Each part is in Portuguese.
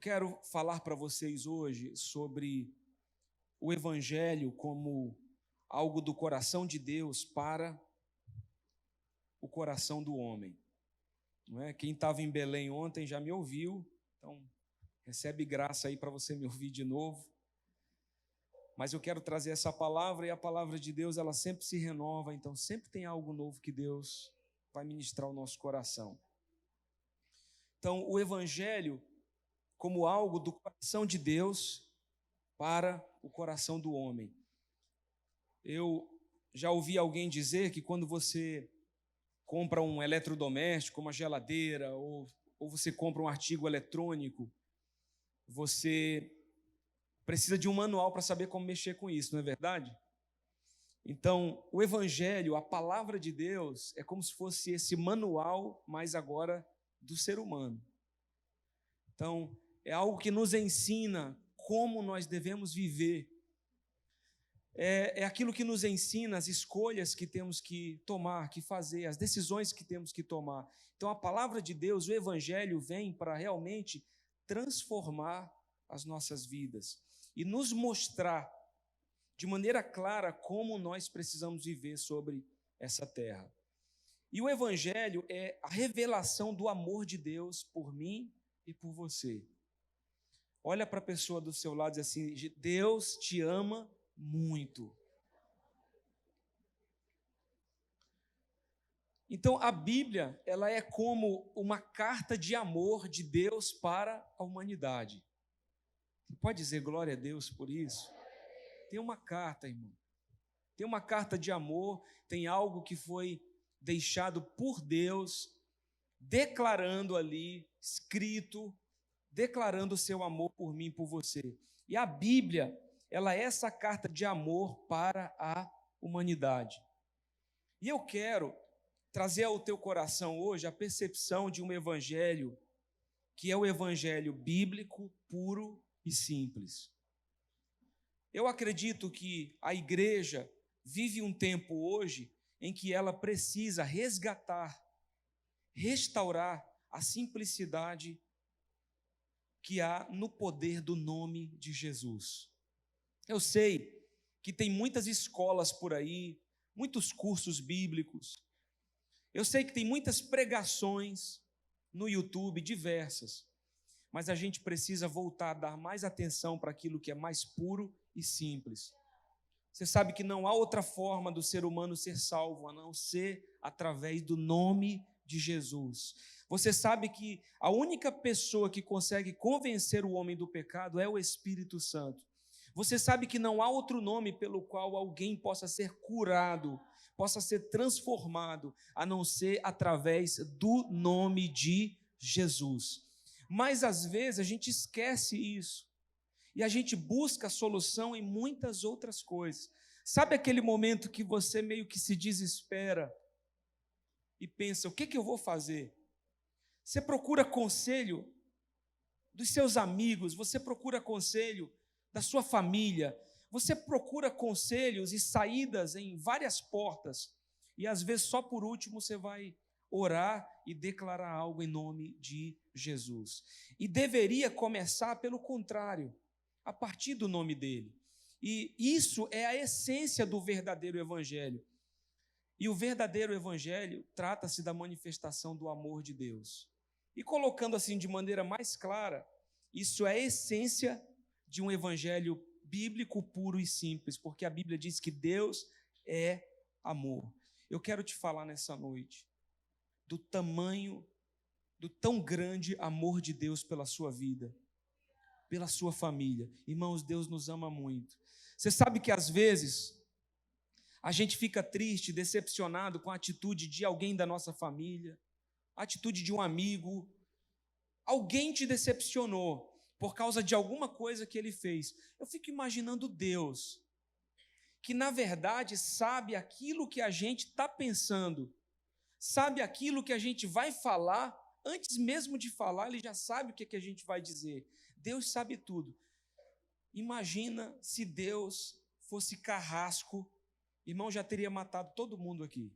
quero falar para vocês hoje sobre o Evangelho como algo do coração de Deus para o coração do homem. Não é? Quem estava em Belém ontem já me ouviu, então recebe graça aí para você me ouvir de novo. Mas eu quero trazer essa palavra, e a palavra de Deus, ela sempre se renova, então sempre tem algo novo que Deus vai ministrar ao nosso coração. Então, o Evangelho como algo do coração de Deus para o coração do homem. Eu já ouvi alguém dizer que quando você compra um eletrodoméstico, uma geladeira, ou você compra um artigo eletrônico, você precisa de um manual para saber como mexer com isso, não é verdade? Então, o Evangelho, a palavra de Deus, é como se fosse esse manual, mas agora do ser humano. Então, é algo que nos ensina como nós devemos viver. É aquilo que nos ensina as escolhas que temos que tomar, que fazer, as decisões que temos que tomar. Então, a palavra de Deus, o Evangelho, vem para realmente transformar as nossas vidas e nos mostrar de maneira clara como nós precisamos viver sobre essa terra. E o Evangelho é a revelação do amor de Deus por mim e por você. Olha para a pessoa do seu lado e diz assim: Deus te ama muito. Então, a Bíblia, ela é como uma carta de amor de Deus para a humanidade. Você pode dizer glória a Deus por isso? Tem uma carta, irmão. Tem uma carta de amor, tem algo que foi deixado por Deus, declarando ali, escrito, declarando o seu amor por mim e por você. E a Bíblia, ela é essa carta de amor para a humanidade. E eu quero trazer ao teu coração hoje a percepção de um evangelho, que é o evangelho bíblico, puro e simples. Eu acredito que a igreja vive um tempo hoje em que ela precisa resgatar, restaurar a simplicidade que há no poder do nome de Jesus. Eu sei que tem muitas escolas por aí, muitos cursos bíblicos. Eu sei que tem muitas pregações no YouTube, diversas. Mas a gente precisa voltar a dar mais atenção para aquilo que é mais puro e simples. Você sabe que não há outra forma do ser humano ser salvo a não ser através do nome de Jesus. Você sabe que a única pessoa que consegue convencer o homem do pecado é o Espírito Santo. Você sabe que não há outro nome pelo qual alguém possa ser curado, possa ser transformado, a não ser através do nome de Jesus. Mas às vezes a gente esquece isso. E a gente busca a solução em muitas outras coisas. Sabe aquele momento que você meio que se desespera e pensa, o que eu vou fazer? Você procura conselho dos seus amigos, você procura conselho da sua família, você procura conselhos e saídas em várias portas, e às vezes só por último você vai orar e declarar algo em nome de Jesus. E deveria começar pelo contrário, a partir do nome dele. E isso é a essência do verdadeiro evangelho. E o verdadeiro evangelho trata-se da manifestação do amor de Deus. E colocando assim de maneira mais clara, isso é a essência de um evangelho bíblico puro e simples, porque a Bíblia diz que Deus é amor. Eu quero te falar nessa noite do tamanho, do tão grande amor de Deus pela sua vida, pela sua família. Irmãos, Deus nos ama muito. Você sabe que às vezes a gente fica triste, decepcionado com a atitude de alguém da nossa família, a atitude de um amigo. Alguém te decepcionou por causa de alguma coisa que ele fez. Eu fico imaginando Deus, que na verdade sabe aquilo que a gente está pensando, sabe aquilo que a gente vai falar, antes mesmo de falar, ele já sabe o que a gente vai dizer. Deus sabe tudo. Imagina se Deus fosse carrasco, irmão, já teria matado todo mundo aqui.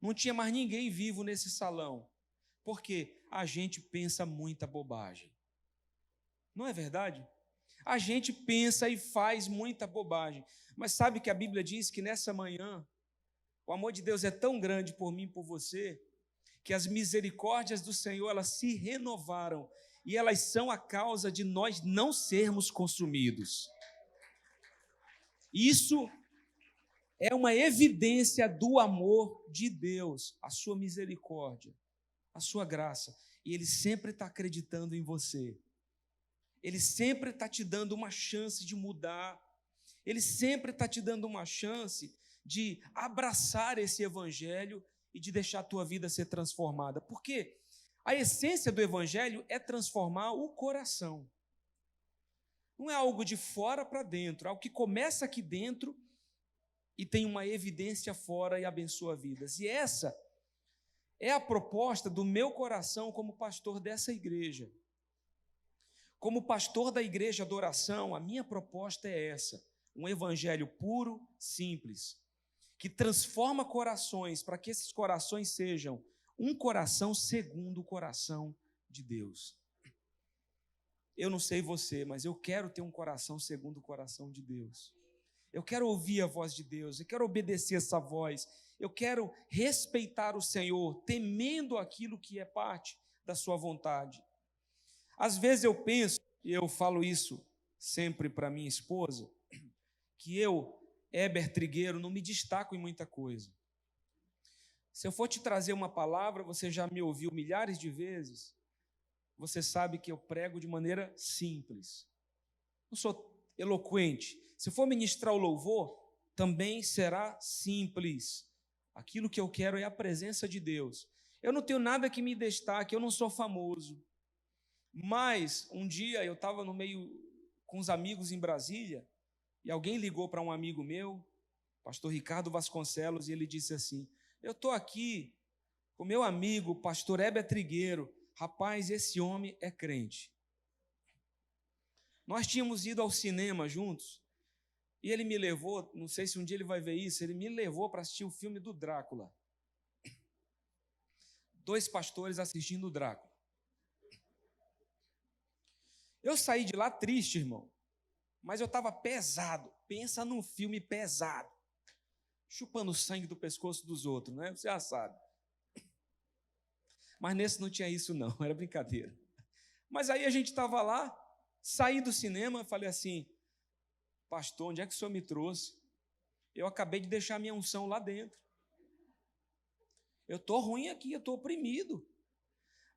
Não tinha mais ninguém vivo nesse salão, porque a gente pensa muita bobagem. Não é verdade? A gente pensa e faz muita bobagem, mas sabe que a Bíblia diz que nessa manhã o amor de Deus é tão grande por mim e por você, que as misericórdias do Senhor, elas se renovaram, e elas são a causa de nós não sermos consumidos. Isso é uma evidência do amor de Deus, a sua misericórdia, a sua graça, e Ele sempre está acreditando em você. Ele sempre está te dando uma chance de mudar, Ele sempre está te dando uma chance de abraçar esse evangelho e de deixar a tua vida ser transformada. Porque a essência do evangelho é transformar o coração. Não é algo de fora para dentro, é algo que começa aqui dentro e tem uma evidência fora e abençoa vidas. E essa é a proposta do meu coração como pastor dessa igreja. Como pastor da igreja Adoração, a minha proposta é essa: um evangelho puro, simples, que transforma corações para que esses corações sejam um coração segundo o coração de Deus. Eu não sei você, mas eu quero ter um coração segundo o coração de Deus. Eu quero ouvir a voz de Deus, eu quero obedecer essa voz, eu quero respeitar o Senhor, temendo aquilo que é parte da sua vontade. Às vezes eu penso, e eu falo isso sempre para minha esposa, que eu, Heber Trigueiro, não me destaco em muita coisa. Se eu for te trazer uma palavra, você já me ouviu milhares de vezes, você sabe que eu prego de maneira simples. Não sou eloquente. Se for ministrar o louvor, também será simples. Aquilo que eu quero é a presença de Deus. Eu não tenho nada que me destaque, eu não sou famoso. Mas um dia eu estava no meio com os amigos em Brasília, e alguém ligou para um amigo meu, pastor Ricardo Vasconcelos, e ele disse assim: eu estou aqui com meu amigo, pastor Heber Trigueiro. Rapaz, esse homem é crente. Nós tínhamos ido ao cinema juntos, e ele me levou, não sei se um dia ele vai ver isso, ele me levou para assistir o filme do Drácula. 2 pastores assistindo o Drácula. Eu saí de lá triste, irmão, mas eu estava pesado. Pensa num filme pesado, chupando o sangue do pescoço dos outros, né? Você já sabe. Mas nesse não tinha isso não, era brincadeira. Mas aí a gente estava lá, saí do cinema, falei assim: pastor, onde é que o senhor me trouxe? Eu acabei de deixar minha unção lá dentro. Eu estou ruim aqui, eu estou oprimido.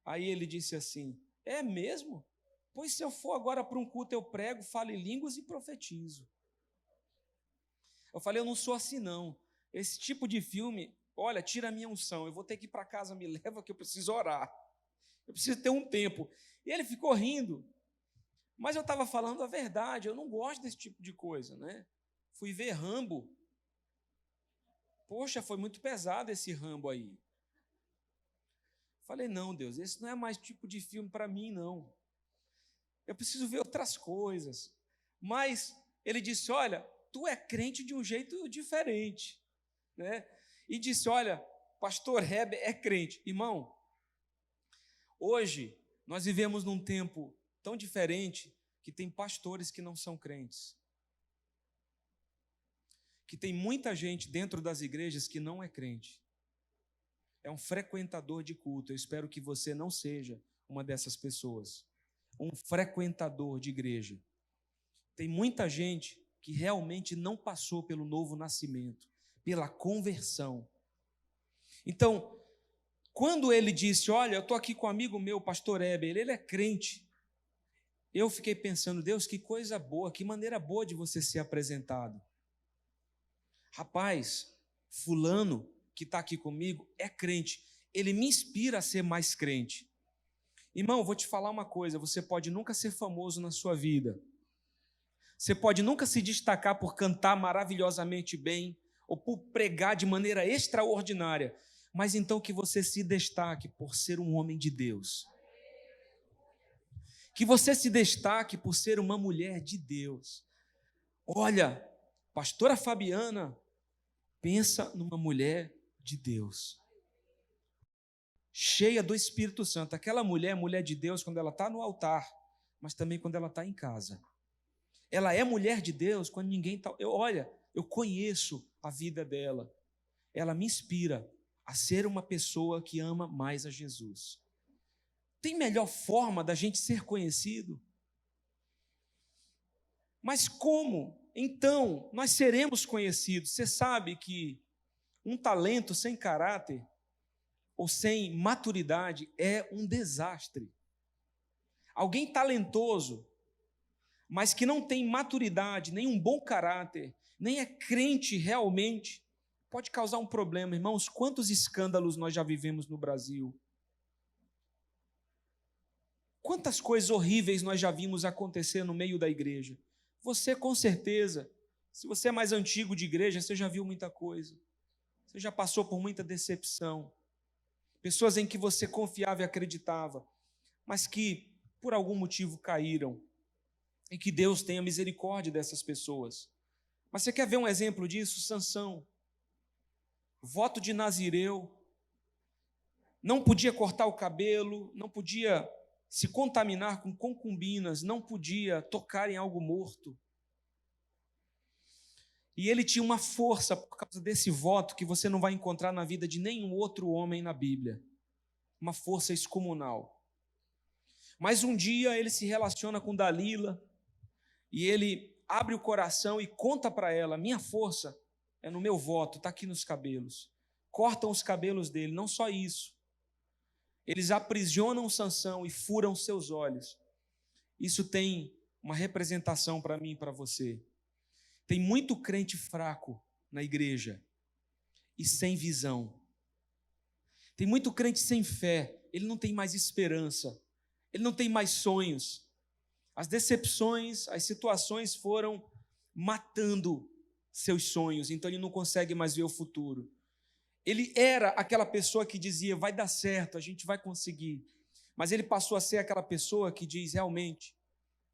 Aí ele disse assim: é mesmo? Pois se eu for agora para um culto eu prego, falo em línguas e profetizo. Eu falei: eu não sou assim não. Esse tipo de filme, olha, tira a minha unção, eu vou ter que ir para casa, me leva que eu preciso orar. Eu preciso ter um tempo. E ele ficou rindo. Mas eu estava falando a verdade, eu não gosto desse tipo de coisa, né? Fui ver Rambo. Poxa, foi muito pesado esse Rambo aí. Falei: não, Deus, esse não é mais tipo de filme para mim, não. Eu preciso ver outras coisas. Mas ele disse: olha, tu é crente de um jeito diferente, né? E disse: olha, pastor Heber é crente. Irmão, hoje nós vivemos num tempo tão diferente que tem pastores que não são crentes. Que tem muita gente dentro das igrejas que não é crente. É um frequentador de culto. Eu espero que você não seja uma dessas pessoas. Um frequentador de igreja. Tem muita gente que realmente não passou pelo novo nascimento, pela conversão. Então, quando ele disse: olha, eu estou aqui com um amigo meu, pastor Heber, ele é crente, eu fiquei pensando: Deus, que coisa boa, que maneira boa de você ser apresentado. Rapaz, fulano que está aqui comigo é crente, ele me inspira a ser mais crente. Irmão, vou te falar uma coisa: você pode nunca ser famoso na sua vida, você pode nunca se destacar por cantar maravilhosamente bem, ou por pregar de maneira extraordinária, mas então que você se destaque por ser um homem de Deus, que você se destaque por ser uma mulher de Deus. Olha, pastora Fabiana, pensa numa mulher de Deus, cheia do Espírito Santo. Aquela mulher, mulher de Deus, quando ela está no altar, mas também quando ela está em casa. Ela é mulher de Deus quando ninguém está... Eu conheço a vida dela. Ela me inspira a ser uma pessoa que ama mais a Jesus. Tem melhor forma da gente ser conhecido? Mas como, então, nós seremos conhecidos? Você sabe que um talento sem caráter ou sem maturidade é um desastre. Alguém talentoso, mas que não tem maturidade, nem um bom caráter, nem é crente realmente, pode causar um problema. Irmãos, quantos escândalos nós já vivemos no Brasil? Quantas coisas horríveis nós já vimos acontecer no meio da igreja? Você, com certeza, se você é mais antigo de igreja, você já viu muita coisa. Você já passou por muita decepção. Pessoas em que você confiava e acreditava, mas que, por algum motivo, caíram. E que Deus tenha misericórdia dessas pessoas. Mas você quer ver um exemplo disso? Sansão. Voto de Nazireu. Não podia cortar o cabelo, não podia se contaminar com concubinas, não podia tocar em algo morto. E ele tinha uma força por causa desse voto que você não vai encontrar na vida de nenhum outro homem na Bíblia. Uma força excomunal. Mas um dia ele se relaciona com Dalila e ele abre o coração e conta para ela: minha força é no meu voto, está aqui nos cabelos. Cortam os cabelos dele, não só isso. Eles aprisionam Sansão e furam seus olhos. Isso tem uma representação para mim e para você. Tem muito crente fraco na igreja e sem visão. Tem muito crente sem fé, ele não tem mais esperança, ele não tem mais sonhos. As decepções, as situações foram matando seus sonhos, então ele não consegue mais ver o futuro. Ele era aquela pessoa que dizia: vai dar certo, a gente vai conseguir. Mas ele passou a ser aquela pessoa que diz: realmente,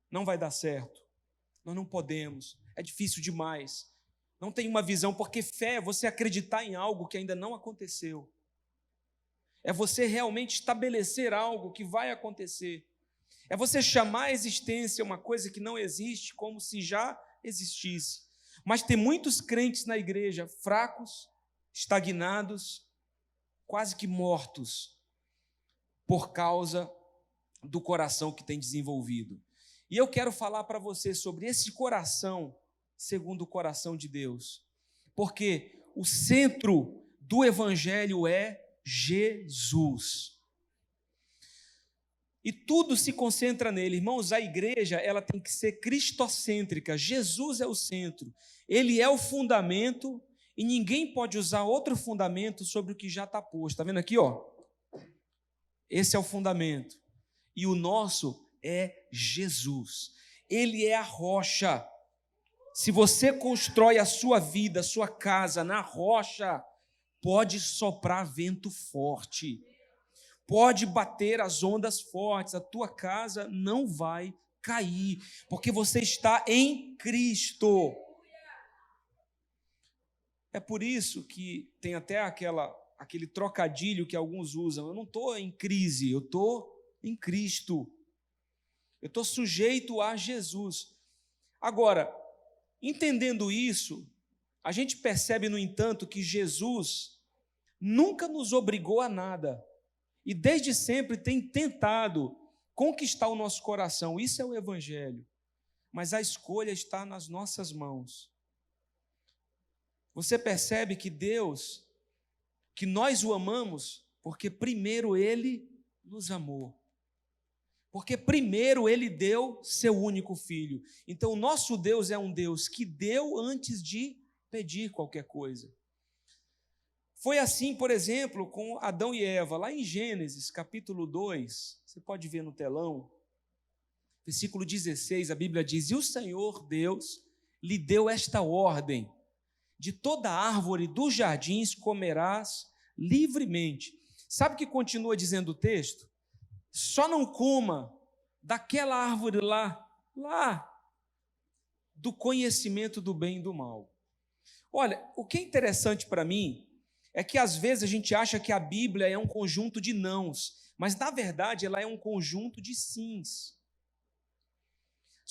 não vai dar certo, nós não podemos, é difícil demais. Não tem uma visão, porque fé é você acreditar em algo que ainda não aconteceu. É você realmente estabelecer algo que vai acontecer. É você chamar a existência uma coisa que não existe como se já existisse. Mas tem muitos crentes na igreja fracos, estagnados, quase que mortos, por causa do coração que tem desenvolvido. E eu quero falar para você sobre esse coração, segundo o coração de Deus, porque o centro do evangelho é Jesus. E tudo se concentra nele. Irmãos, a igreja, ela tem que ser cristocêntrica. Jesus é o centro. Ele é o fundamento e ninguém pode usar outro fundamento sobre o que já está posto. Está vendo aqui, ó? Esse é o fundamento. E o nosso é Jesus. Ele é a rocha. Se você constrói a sua vida, a sua casa na rocha, pode soprar vento forte. Pode bater as ondas fortes, a tua casa não vai cair, porque você está em Cristo. É por isso que tem até aquele trocadilho que alguns usam: eu não estou em crise, eu estou em Cristo. Eu estou sujeito a Jesus. Agora, entendendo isso, a gente percebe, no entanto, que Jesus nunca nos obrigou a nada. E desde sempre tem tentado conquistar o nosso coração. Isso é o evangelho. Mas a escolha está nas nossas mãos. Você percebe que Deus, que nós o amamos, porque primeiro Ele nos amou. Porque primeiro Ele deu seu único filho. Então o nosso Deus é um Deus que deu antes de pedir qualquer coisa. Foi assim, por exemplo, com Adão e Eva, lá em Gênesis, capítulo 2, você pode ver no telão, versículo 16, a Bíblia diz: e o Senhor Deus lhe deu esta ordem: de toda árvore dos jardins comerás livremente. Sabe o que continua dizendo o texto? Só não coma daquela árvore lá do conhecimento do bem e do mal. Olha, o que é interessante para mim é que às vezes a gente acha que a Bíblia é um conjunto de nãos, mas na verdade ela é um conjunto de sims.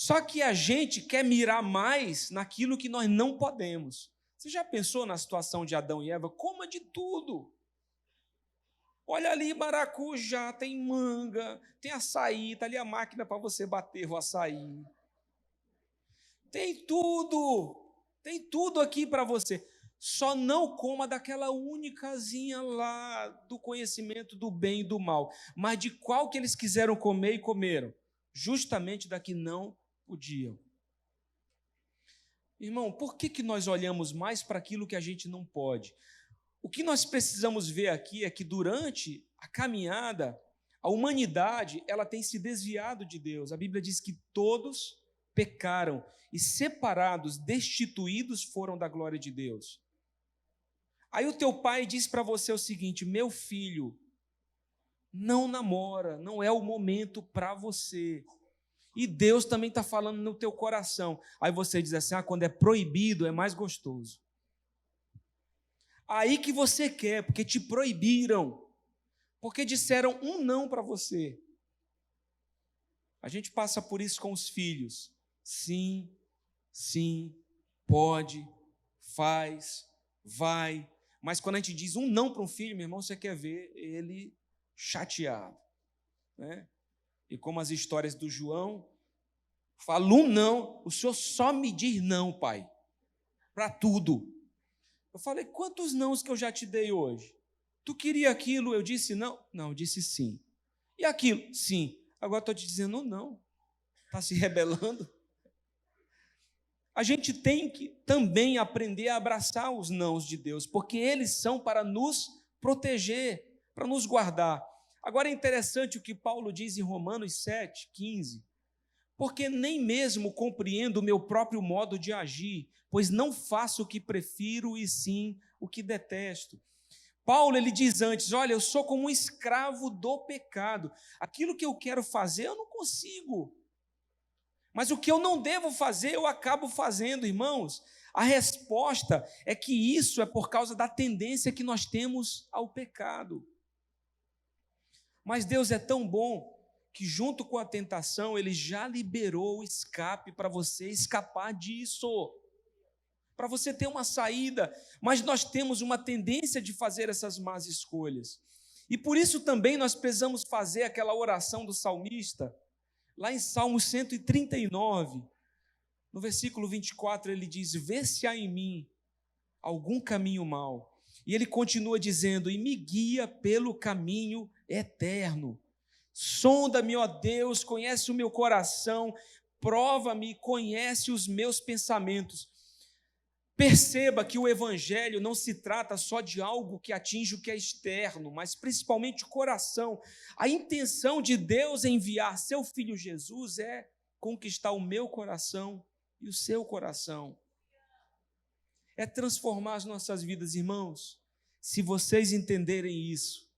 Só que a gente quer mirar mais naquilo que nós não podemos. Você já pensou na situação de Adão e Eva? Coma de tudo. Olha ali, maracujá, tem manga, tem açaí, está ali a máquina para você bater o açaí. Tem tudo aqui para você. Só não coma daquela únicazinha lá do conhecimento do bem e do mal. Mas de qual que eles quiseram comer e comeram? Justamente da que não podiam. Irmão, por que nós olhamos mais para aquilo que a gente não pode? O que nós precisamos ver aqui é que durante a caminhada, a humanidade ela tem se desviado de Deus. A Bíblia diz que todos pecaram e separados, destituídos foram da glória de Deus. Aí o teu pai diz para você o seguinte: meu filho, não namora, não é o momento para você. E Deus também está falando no teu coração. Aí você diz assim: quando é proibido é mais gostoso. Aí que você quer, porque te proibiram, porque disseram um não para você. A gente passa por isso com os filhos. Sim, sim, pode, faz, vai. Mas quando a gente diz um não para um filho, meu irmão, você quer ver ele chateado, né? E como as histórias do João, fala um não, o senhor só me diz não, pai, para tudo. Eu falei: quantos nãos que eu já te dei hoje? Tu queria aquilo, eu disse não? Não, eu disse sim. E aquilo? Sim. Agora estou te dizendo não. Está se rebelando? A gente tem que também aprender a abraçar os nãos de Deus, porque eles são para nos proteger, para nos guardar. Agora é interessante o que Paulo diz em Romanos 7:15, porque nem mesmo compreendo o meu próprio modo de agir, pois não faço o que prefiro e sim o que detesto. Paulo, ele diz antes: olha, eu sou como um escravo do pecado, aquilo que eu quero fazer eu não consigo, mas o que eu não devo fazer eu acabo fazendo. Irmãos, a resposta é que isso é por causa da tendência que nós temos ao pecado. Mas Deus é tão bom que junto com a tentação Ele já liberou o escape para você escapar disso, para você ter uma saída. Mas nós temos uma tendência de fazer essas más escolhas, e por isso também nós precisamos fazer aquela oração do salmista, lá em Salmo 139, no versículo 24, ele diz: vê se há em mim algum caminho mau. E ele continua dizendo: e me guia pelo caminho eterno. Sonda-me, ó Deus, conhece o meu coração, prova-me, conhece os meus pensamentos. Perceba que o Evangelho não se trata só de algo que atinge o que é externo, mas principalmente o coração. A intenção de Deus em enviar seu Filho Jesus é conquistar o meu coração e o seu coração. É transformar as nossas vidas, irmãos. Se vocês entenderem isso,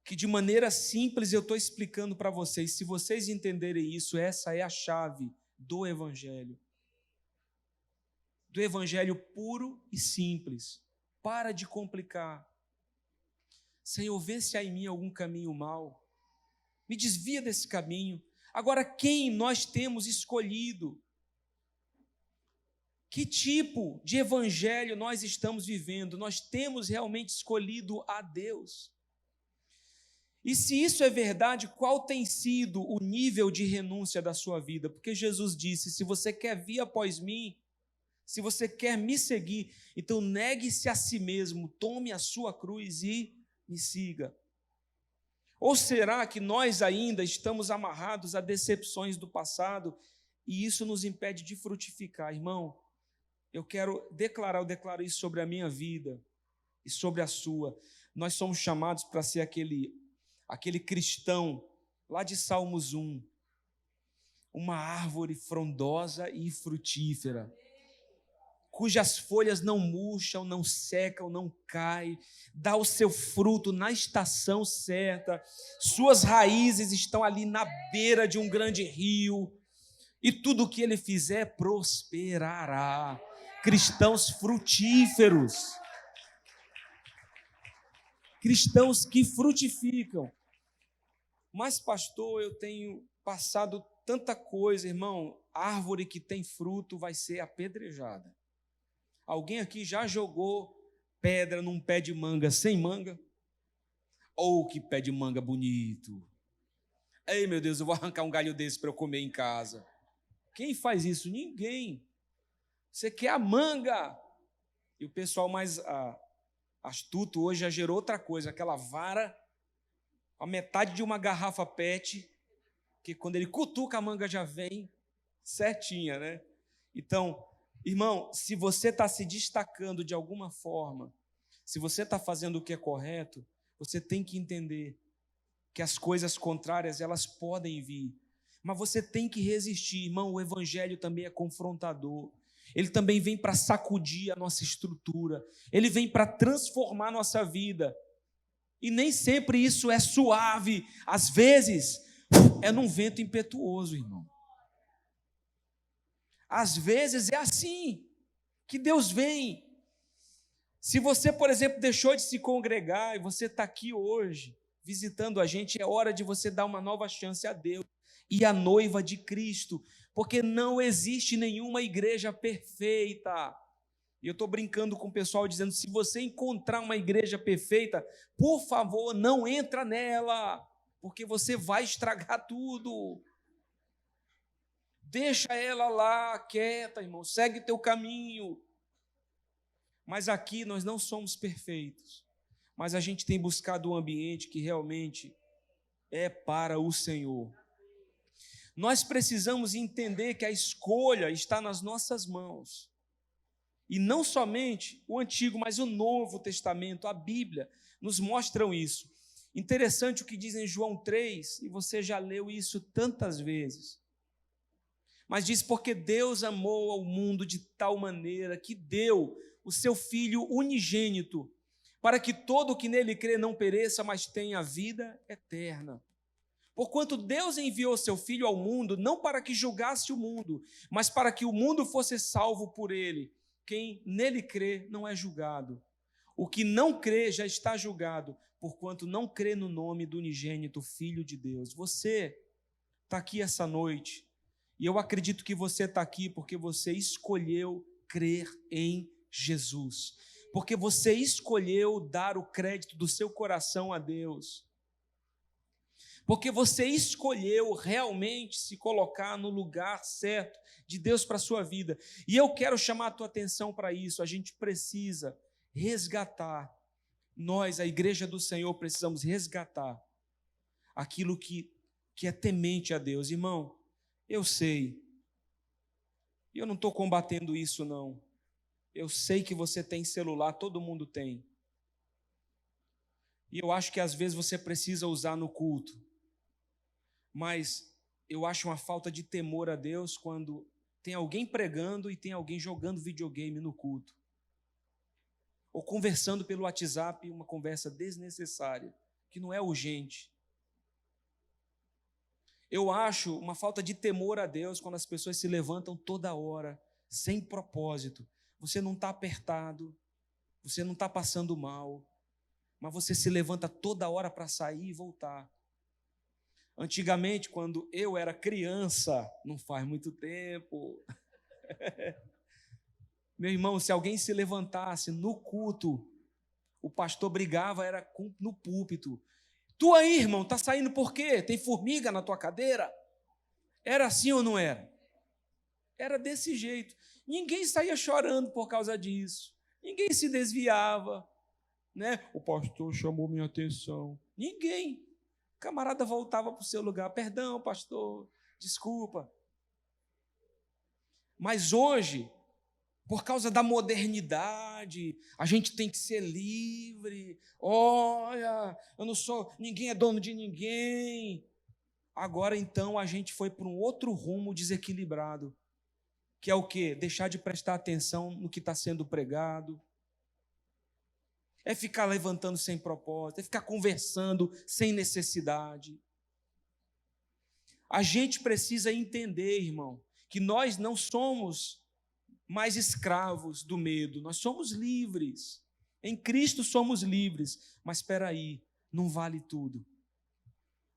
que de maneira simples eu estou explicando para vocês, se vocês entenderem isso, essa é a chave do Evangelho. Do Evangelho puro e simples. Para de complicar. Senhor, vê se há em mim algum caminho mau. Me desvia desse caminho. Agora, quem nós temos escolhido? Que tipo de evangelho nós estamos vivendo? Nós temos realmente escolhido a Deus? E se isso é verdade, qual tem sido o nível de renúncia da sua vida? Porque Jesus disse: se você quer vir após mim, se você quer me seguir, então negue-se a si mesmo, tome a sua cruz e me siga. Ou será que nós ainda estamos amarrados a decepções do passado e isso nos impede de frutificar? Irmão, eu declaro isso sobre a minha vida e sobre a sua. Nós somos chamados para ser aquele cristão lá de Salmos 1, uma árvore frondosa e frutífera, cujas folhas não murcham, não secam, não caem, dá o seu fruto na estação certa, suas raízes estão ali na beira de um grande rio, e tudo o que ele fizer prosperará. Cristãos frutíferos, cristãos que frutificam. Mas, pastor, eu tenho passado tanta coisa, irmão. Árvore que tem fruto vai ser apedrejada. Alguém aqui já jogou pedra num pé de manga sem manga? Oh, que pé de manga bonito! Ei, meu Deus, eu vou arrancar um galho desse para eu comer em casa. Quem faz isso? Ninguém. Você quer a manga. E o pessoal mais astuto hoje já gerou outra coisa, aquela vara, a metade de uma garrafa PET, que quando ele cutuca a manga já vem certinha, né? Então, irmão, se você está se destacando de alguma forma, se você está fazendo o que é correto, você tem que entender que as coisas contrárias, elas podem vir, mas você tem que resistir, irmão. O evangelho também é confrontador, ele também vem para sacudir a nossa estrutura, ele vem para transformar a nossa vida, e nem sempre isso é suave, às vezes é num vento impetuoso, irmão. Às vezes é assim que Deus vem. Se você, por exemplo, deixou de se congregar e você está aqui hoje, visitando a gente, é hora de você dar uma nova chance a Deus e à noiva de Cristo, porque não existe nenhuma igreja perfeita. E eu estou brincando com o pessoal dizendo, se você encontrar uma igreja perfeita, por favor, não entra nela, porque você vai estragar tudo. Deixa ela lá, quieta, irmão, segue teu caminho. Mas aqui nós não somos perfeitos, mas a gente tem buscado um ambiente que realmente é para o Senhor. Nós precisamos entender que a escolha está nas nossas mãos. E não somente o Antigo, mas o Novo Testamento, a Bíblia, nos mostram isso. Interessante o que diz em João 3, e você já leu isso tantas vezes. Mas diz, porque Deus amou ao mundo de tal maneira que deu o seu Filho unigênito, para que todo o que nele crê não pereça, mas tenha vida eterna. Porquanto Deus enviou seu Filho ao mundo, não para que julgasse o mundo, mas para que o mundo fosse salvo por ele. Quem nele crê não é julgado. O que não crê já está julgado, porquanto não crê no nome do unigênito Filho de Deus. Você está aqui essa noite, e eu acredito que você está aqui porque você escolheu crer em Jesus, porque você escolheu dar o crédito do seu coração a Deus, porque você escolheu realmente se colocar no lugar certo de Deus para a sua vida. E eu quero chamar a tua atenção para isso. A gente precisa resgatar, nós, a igreja do Senhor, precisamos resgatar aquilo que é temente a Deus. Irmão, eu sei, eu não estou combatendo isso não, eu sei que você tem celular, todo mundo tem, e eu acho que às vezes você precisa usar no culto, mas eu acho uma falta de temor a Deus quando tem alguém pregando e tem alguém jogando videogame no culto, ou conversando pelo WhatsApp, uma conversa desnecessária, que não é urgente. Eu acho uma falta de temor a Deus quando as pessoas se levantam toda hora, sem propósito. Você não está apertado, você não está passando mal, mas você se levanta toda hora para sair e voltar. Antigamente, quando eu era criança, não faz muito tempo, meu irmão, se alguém se levantasse no culto, o pastor brigava, era no púlpito. Tu aí, irmão, está saindo por quê? Tem formiga na tua cadeira? Era assim ou não era? Era desse jeito. Ninguém saía chorando por causa disso. Ninguém se desviava, né? O pastor chamou minha atenção. Ninguém. O camarada voltava para o seu lugar. Perdão, pastor, desculpa. Mas hoje, por causa da modernidade, a gente tem que ser livre. Olha, eu não sou, ninguém é dono de ninguém. Agora então a gente foi para um outro rumo desequilibrado, que é o quê? Deixar de prestar atenção no que está sendo pregado, é ficar levantando sem propósito, é ficar conversando sem necessidade. A gente precisa entender, irmão, que nós não somos mais escravos do medo, nós somos livres, em Cristo somos livres, mas espera aí, não vale tudo,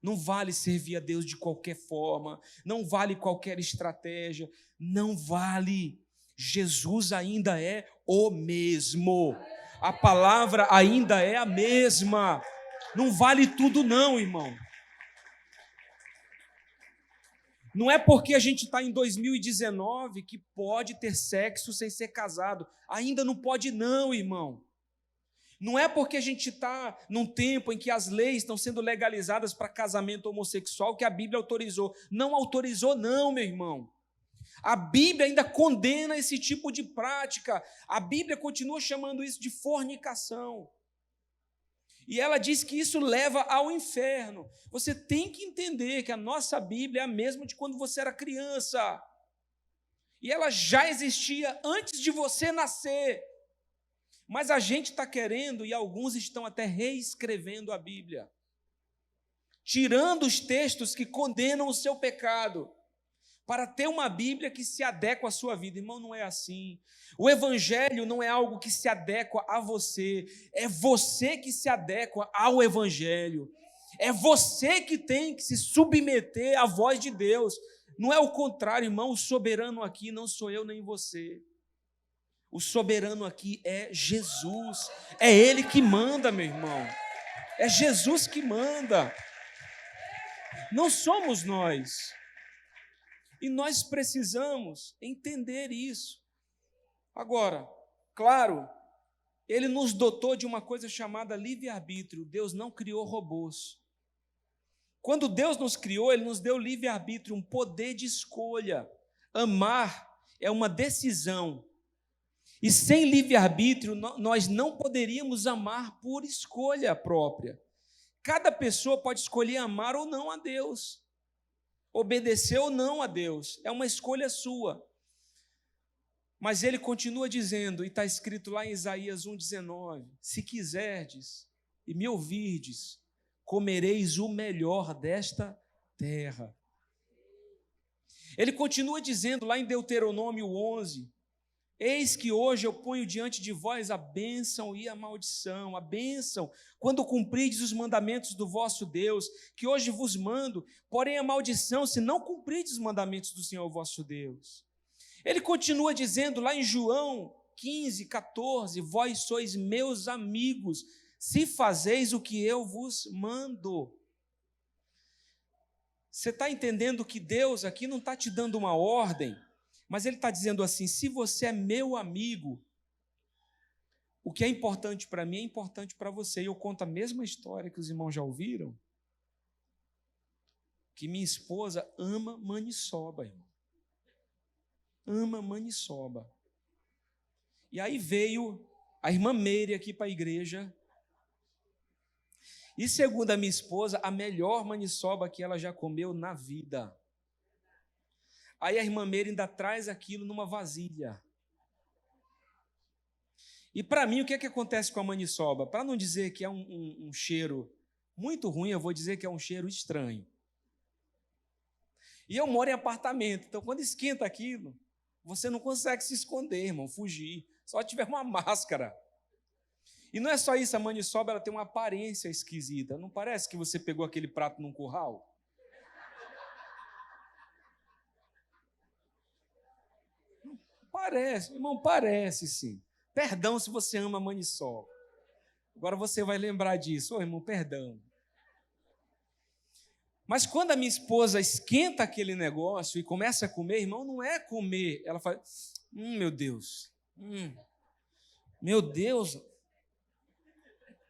Não vale servir a Deus de qualquer forma, não vale qualquer estratégia, não vale. Jesus ainda é o mesmo, a palavra ainda é a mesma, não vale tudo não, irmão. Não é porque a gente está em 2019 que pode ter sexo sem ser casado, ainda não pode não, irmão. Não é porque a gente está num tempo em que as leis estão sendo legalizadas para casamento homossexual que a Bíblia autorizou. Não autorizou não, meu irmão. A Bíblia ainda condena esse tipo de prática. A Bíblia continua chamando isso de fornicação. E ela diz que isso leva ao inferno. Você tem que entender que a nossa Bíblia é a mesma de quando você era criança. E ela já existia antes de você nascer. Mas a gente está querendo, e alguns estão até reescrevendo a Bíblia, tirando os textos que condenam o seu pecado, para ter uma Bíblia que se adequa à sua vida. Irmão, não é assim. O Evangelho não é algo que se adequa a você, é você que se adequa ao Evangelho. É você que tem que se submeter à voz de Deus. Não é o contrário, irmão. O soberano aqui não sou eu nem você. O soberano aqui é Jesus. É Ele que manda, meu irmão. É Jesus que manda. Não somos nós. E nós precisamos entender isso. Agora, claro, Ele nos dotou de uma coisa chamada livre-arbítrio. Deus não criou robôs. Quando Deus nos criou, Ele nos deu livre-arbítrio, um poder de escolha. Amar é uma decisão. E sem livre-arbítrio, nós não poderíamos amar por escolha própria. Cada pessoa pode escolher amar ou não a Deus, obedecer ou não a Deus, é uma escolha sua. Mas ele continua dizendo, e está escrito lá em Isaías 1,19: se quiserdes e me ouvirdes, comereis o melhor desta terra. Ele continua dizendo lá em Deuteronômio 11: eis que hoje eu ponho diante de vós a bênção e a maldição. A bênção, quando cumprides os mandamentos do vosso Deus, que hoje vos mando, porém a maldição, se não cumprides os mandamentos do Senhor vosso Deus. Ele continua dizendo lá em João 15:14: vós sois meus amigos, se fazeis o que eu vos mando. Você está entendendo que Deus aqui não está te dando uma ordem, mas Ele está dizendo assim: se você é meu amigo, o que é importante para mim é importante para você. E eu conto a mesma história que os irmãos já ouviram, que minha esposa ama maniçoba, irmão. Ama maniçoba. E aí veio a irmã Meire aqui para a igreja, e segundo a minha esposa, a melhor maniçoba que ela já comeu na vida. Aí a irmã Meire ainda traz aquilo numa vasilha. E para mim, o que é que acontece com a maniçoba? Para não dizer que é um cheiro muito ruim, eu vou dizer que é um cheiro estranho. E eu moro em apartamento, então quando esquenta aquilo, você não consegue se esconder, irmão, fugir. Só tiver uma máscara. E não é só isso, a maniçoba ela tem uma aparência esquisita. Não parece que você pegou aquele prato num curral? Parece, irmão, parece sim. Perdão se você ama maniçoba. Agora você vai lembrar disso. Ô, irmão, perdão. Mas quando a minha esposa esquenta aquele negócio e começa a comer, irmão, não é comer. Ela faz, meu Deus, meu Deus,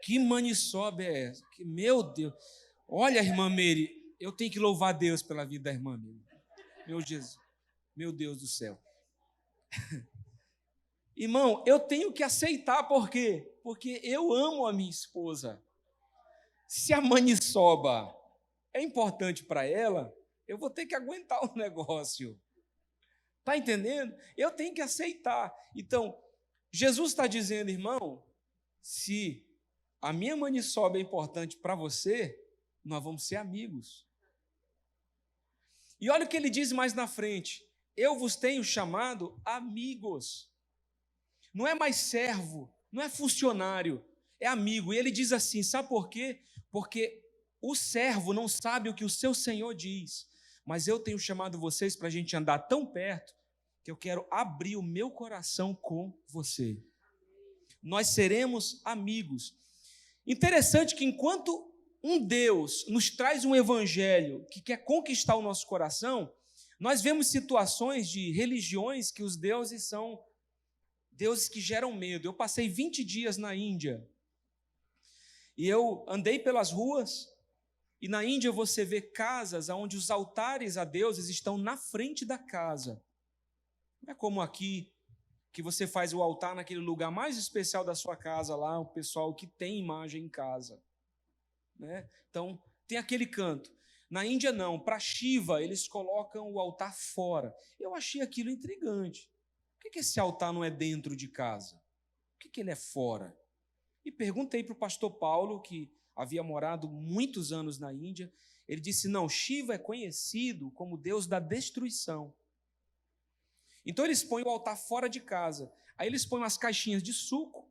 que maniçoba é essa? Meu Deus. Olha, irmã Meire, eu tenho que louvar Deus pela vida da irmã Meire. Meu Jesus, meu Deus do céu. Irmão, eu tenho que aceitar, por quê? Porque eu amo a minha esposa. Se a maniçoba é importante para ela, eu vou ter que aguentar o negócio. Está entendendo? Eu tenho que aceitar. Então, Jesus está dizendo, irmão, se a minha maniçoba é importante para você, nós vamos ser amigos. E olha o que ele diz mais na frente: eu vos tenho chamado amigos. Não é mais servo, não é funcionário, é amigo. E ele diz assim, sabe por quê? Porque O servo não sabe o que o seu senhor diz, mas eu tenho chamado vocês para a gente andar tão perto que eu quero abrir o meu coração com você. Nós seremos amigos. Interessante que enquanto um Deus nos traz um evangelho que quer conquistar o nosso coração, nós vemos situações de religiões que os deuses são deuses que geram medo. Eu passei 20 dias na Índia e eu andei pelas ruas e na Índia você vê casas onde os altares a deuses estão na frente da casa. Não é como aqui, que você faz o altar naquele lugar mais especial da sua casa, lá o pessoal que tem imagem em casa, né? Então, tem aquele canto. Na Índia, não. Para Shiva, eles colocam o altar fora. Eu achei aquilo intrigante. Por que esse altar não é dentro de casa? Por que ele é fora? E perguntei para o pastor Paulo, que havia morado muitos anos na Índia. Ele disse, não, Shiva é conhecido como Deus da destruição. Então eles põem o altar fora de casa. Aí eles põem umas caixinhas de suco,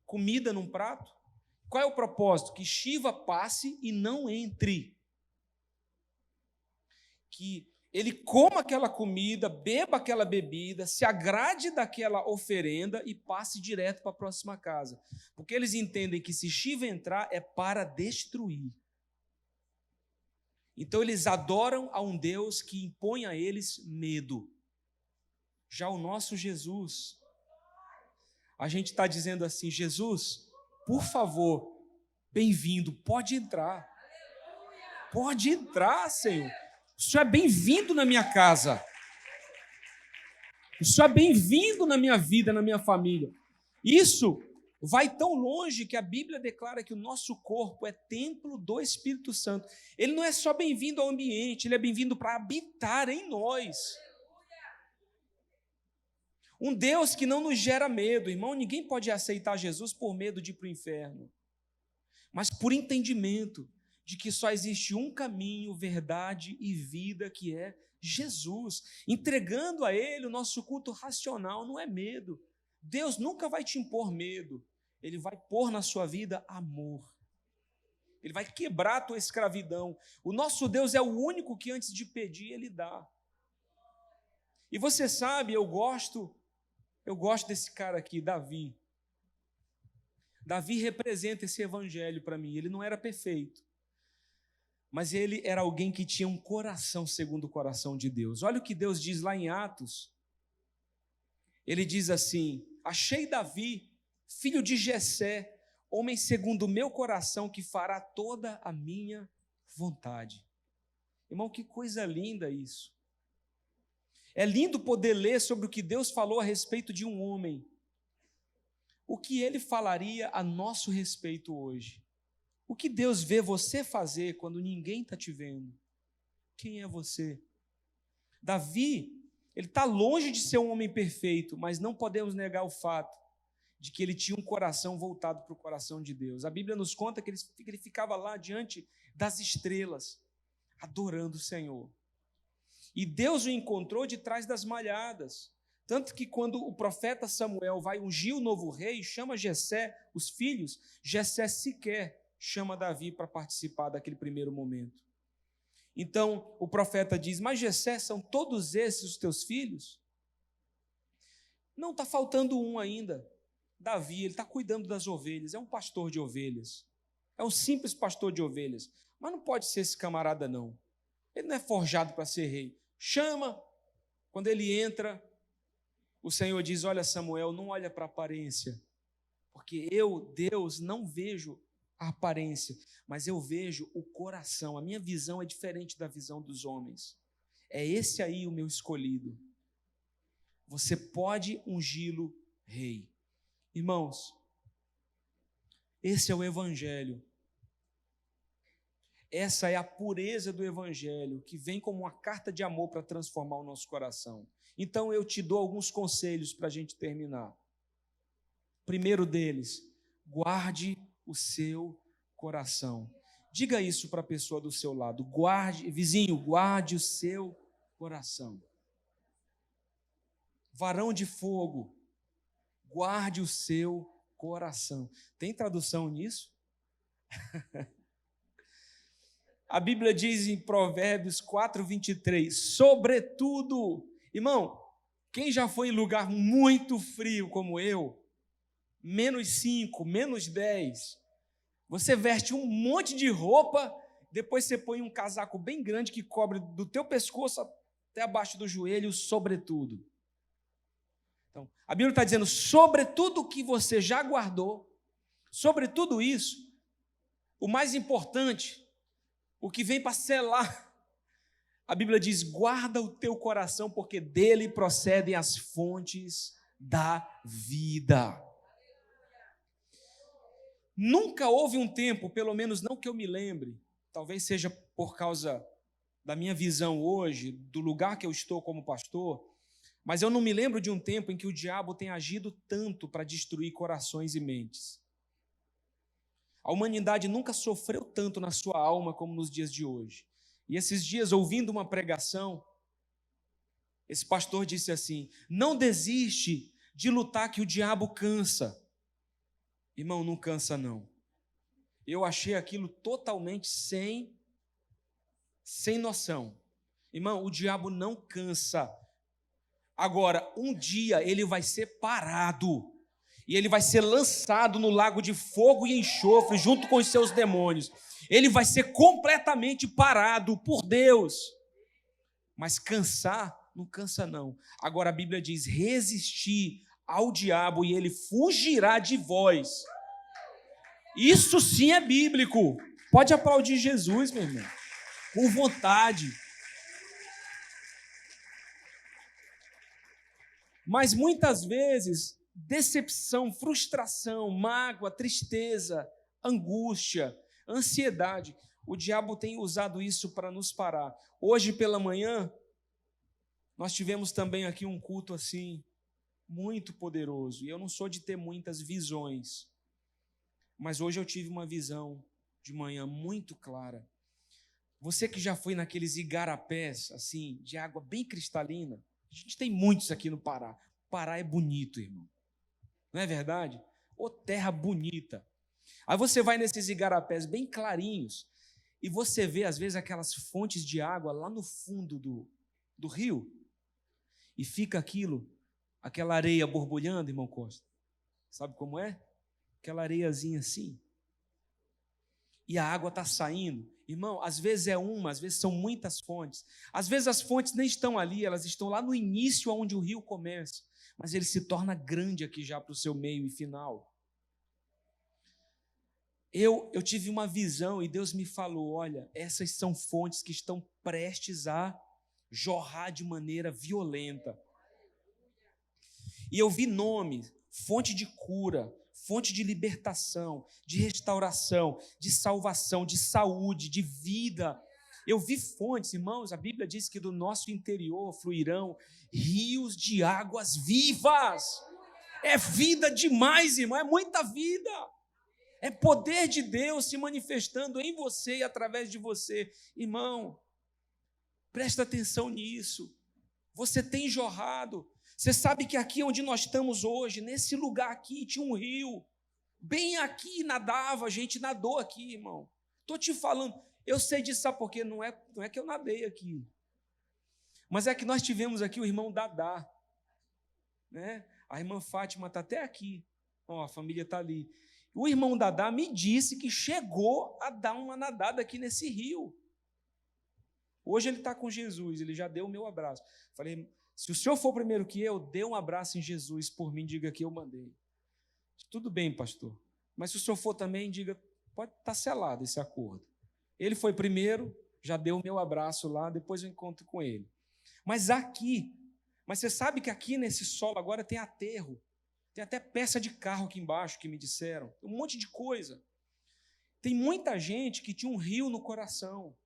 comida num prato. Qual é o propósito? Que Shiva passe e não entre. Que ele coma aquela comida, beba aquela bebida, se agrade daquela oferenda e passe direto para a próxima casa. Porque eles entendem que se Shiva entrar é para destruir. Então eles adoram a um Deus que impõe a eles medo. Já o nosso Jesus, a gente está dizendo assim, Jesus, por favor, bem-vindo, pode entrar. Pode entrar, Senhor. O Senhor é bem-vindo na minha casa. O Senhor é bem-vindo na minha vida, na minha família. Isso vai tão longe que a Bíblia declara que o nosso corpo é templo do Espírito Santo. Ele não é só bem-vindo ao ambiente, ele é bem-vindo para habitar em nós. Um Deus que não nos gera medo. Irmão, ninguém pode aceitar Jesus por medo de ir para o inferno, mas por entendimento de que só existe um caminho, verdade e vida, que é Jesus. Entregando a Ele o nosso culto racional não é medo. Deus nunca vai te impor medo. Ele vai pôr na sua vida amor. Ele vai quebrar a tua escravidão. O nosso Deus é o único que antes de pedir, Ele dá. E você sabe, eu gosto desse cara aqui, Davi. Davi representa esse evangelho para mim. Ele não era perfeito, mas ele era alguém que tinha um coração segundo o coração de Deus. Olha o que Deus diz lá em Atos. Ele diz assim, achei Davi, filho de Jessé, homem segundo o meu coração, que fará toda a minha vontade. Irmão, que coisa linda isso. É lindo poder ler sobre o que Deus falou a respeito de um homem. O que ele falaria a nosso respeito hoje? O que Deus vê você fazer quando ninguém está te vendo? Quem é você? Davi, ele está longe de ser um homem perfeito, mas não podemos negar o fato de que ele tinha um coração voltado para o coração de Deus. A Bíblia nos conta que ele ficava lá diante das estrelas, adorando o Senhor. E Deus o encontrou de trás das malhadas. Tanto que quando o profeta Samuel vai ungir o novo rei, chama Jessé, os filhos, Jessé sequer chama Davi para participar daquele primeiro momento. Então o profeta diz, mas Jessé, são todos esses os teus filhos? Não, está faltando um ainda. Davi, ele está cuidando das ovelhas, é um pastor de ovelhas. É um simples pastor de ovelhas. Mas não pode ser esse camarada não. Ele não é forjado para ser rei. Chama, quando ele entra, o Senhor diz, olha Samuel, não olha para a aparência, porque eu, Deus, não vejo a aparência, mas eu vejo o coração. A minha visão é diferente da visão dos homens. É esse aí o meu escolhido. Você pode ungí-lo rei. Irmãos, esse é o Evangelho. Essa é a pureza do Evangelho, que vem como uma carta de amor para transformar o nosso coração. Então eu te dou alguns conselhos para a gente terminar. Primeiro deles, guarde o seu coração. Diga isso para a pessoa do seu lado. Guarde, vizinho, guarde o seu coração. Varão de fogo, guarde o seu coração. Tem tradução nisso? A Bíblia diz em Provérbios 4:23, sobretudo, irmão, quem já foi em lugar muito frio como eu, -5, -10, você veste um monte de roupa, depois você põe um casaco bem grande que cobre do teu pescoço até abaixo do joelho, sobretudo. Então, a Bíblia está dizendo, sobre tudo que você já guardou, sobre tudo isso, o mais importante, o que vem para selar, a Bíblia diz, guarda o teu coração, porque dele procedem as fontes da vida. Nunca houve um tempo, pelo menos não que eu me lembre, talvez seja por causa da minha visão hoje, do lugar que eu estou como pastor, mas eu não me lembro de um tempo em que o diabo tenha agido tanto para destruir corações e mentes. A humanidade nunca sofreu tanto na sua alma como nos dias de hoje. E esses dias, ouvindo uma pregação, esse pastor disse assim, não desiste de lutar que o diabo cansa. Irmão, não cansa não. Eu achei aquilo totalmente sem noção. Irmão, o diabo não cansa. Agora, um dia ele vai ser parado. E ele vai ser lançado no lago de fogo e enxofre junto com os seus demônios. Ele vai ser completamente parado por Deus. Mas cansar, não cansa não. Agora a Bíblia diz, resistir ao diabo e ele fugirá de vós. Isso sim é bíblico. Pode aplaudir Jesus, meu irmão. Com vontade. Mas muitas vezes, decepção, frustração, mágoa, tristeza, angústia, ansiedade, o diabo tem usado isso para nos parar. Hoje pela manhã, nós tivemos também aqui um culto assim, muito poderoso, e eu não sou de ter muitas visões, mas hoje eu tive uma visão de manhã muito clara. Você que já foi naqueles igarapés, assim, de água bem cristalina, a gente tem muitos aqui no Pará. O Pará é bonito, irmão. Não é verdade? Ô terra bonita. Aí você vai nesses igarapés bem clarinhos e você vê, às vezes, aquelas fontes de água lá no fundo do rio e fica aquela areia borbulhando, irmão Costa. Sabe como é? Aquela areiazinha assim. E a água está saindo. Irmão, às vezes é uma, às vezes são muitas fontes. Às vezes as fontes nem estão ali, elas estão lá no início onde o rio começa. Mas ele se torna grande aqui já para o seu meio e final. Eu tive uma visão e Deus me falou, olha, essas são fontes que estão prestes a jorrar de maneira violenta. E eu vi nomes, fonte de cura, fonte de libertação, de restauração, de salvação, de saúde, de vida. Eu vi fontes, irmãos, a Bíblia diz que do nosso interior fluirão rios de águas vivas. É vida demais, irmão, é muita vida. É poder de Deus se manifestando em você e através de você. Irmão, presta atenção nisso. Você tem jorrado. Você sabe que aqui onde nós estamos hoje, nesse lugar aqui, tinha um rio. Bem aqui nadava, a gente nadou aqui, irmão. Estou te falando, eu sei disso, sabe por quê? Não é que eu nadei aqui. Mas é que nós tivemos aqui o irmão Dadá. Né? A irmã Fátima está até aqui. Ó, a família está ali. O irmão Dadá me disse que chegou a dar uma nadada aqui nesse rio. Hoje ele está com Jesus, ele já deu o meu abraço. Falei, se o senhor for primeiro que eu, dê um abraço em Jesus por mim, diga que eu mandei. Tudo bem, pastor. Mas se o senhor for também, diga, pode estar selado esse acordo. Ele foi primeiro, já deu o meu abraço lá, depois eu encontro com ele. Mas você sabe que aqui nesse solo agora tem aterro. Tem até peça de carro aqui embaixo que me disseram. Um monte de coisa. Tem muita gente que tinha um rio no coração,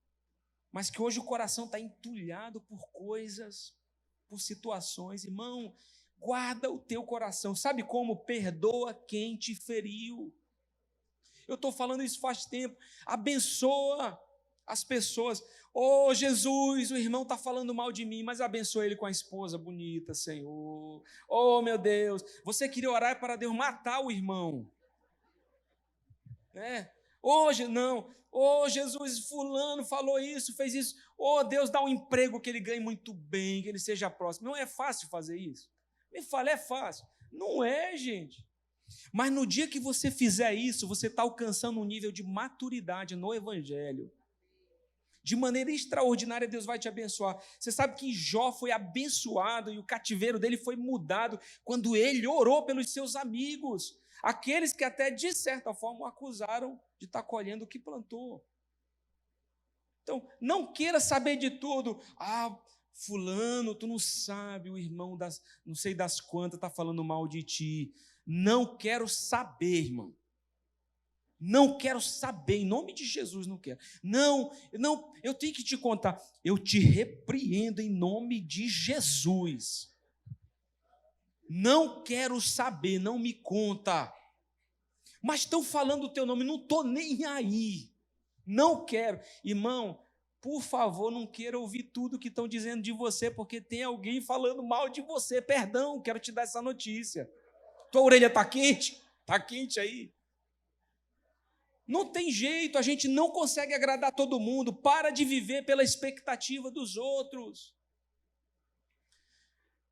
mas que hoje o coração está entulhado por coisas, por situações. Irmão, guarda o teu coração. Sabe como? Perdoa quem te feriu. Eu estou falando isso faz tempo. Abençoa as pessoas. Oh, Jesus, o irmão está falando mal de mim, mas abençoa ele com a esposa bonita, Senhor. Oh, meu Deus, você queria orar para Deus matar o irmão. Hoje, não. Oh, Jesus, fulano falou isso, fez isso. Oh, Deus, dá um emprego que ele ganhe muito bem, que ele seja próximo. Não é fácil fazer isso. Me fala, é fácil. Não é, gente. Mas no dia que você fizer isso, você está alcançando um nível de maturidade no Evangelho. De maneira extraordinária, Deus vai te abençoar. Você sabe que Jó foi abençoado e o cativeiro dele foi mudado quando ele orou pelos seus amigos. Aqueles que até, de certa forma, o acusaram de estar colhendo o que plantou. Então, não queira saber de tudo. Ah, fulano, tu não sabe, o irmão das não sei das quantas está falando mal de ti. Não quero saber, irmão. Não quero saber, em nome de Jesus não quero. Não, eu tenho que te contar. Eu te repreendo em nome de Jesus. Não quero saber, não me conta. Mas estão falando o teu nome, não estou nem aí. Não quero. Irmão, por favor, não queira ouvir tudo que estão dizendo de você, porque tem alguém falando mal de você. Perdão, quero te dar essa notícia. Tua orelha está quente? Está quente aí? Não tem jeito, a gente não consegue agradar todo mundo. Para de viver pela expectativa dos outros.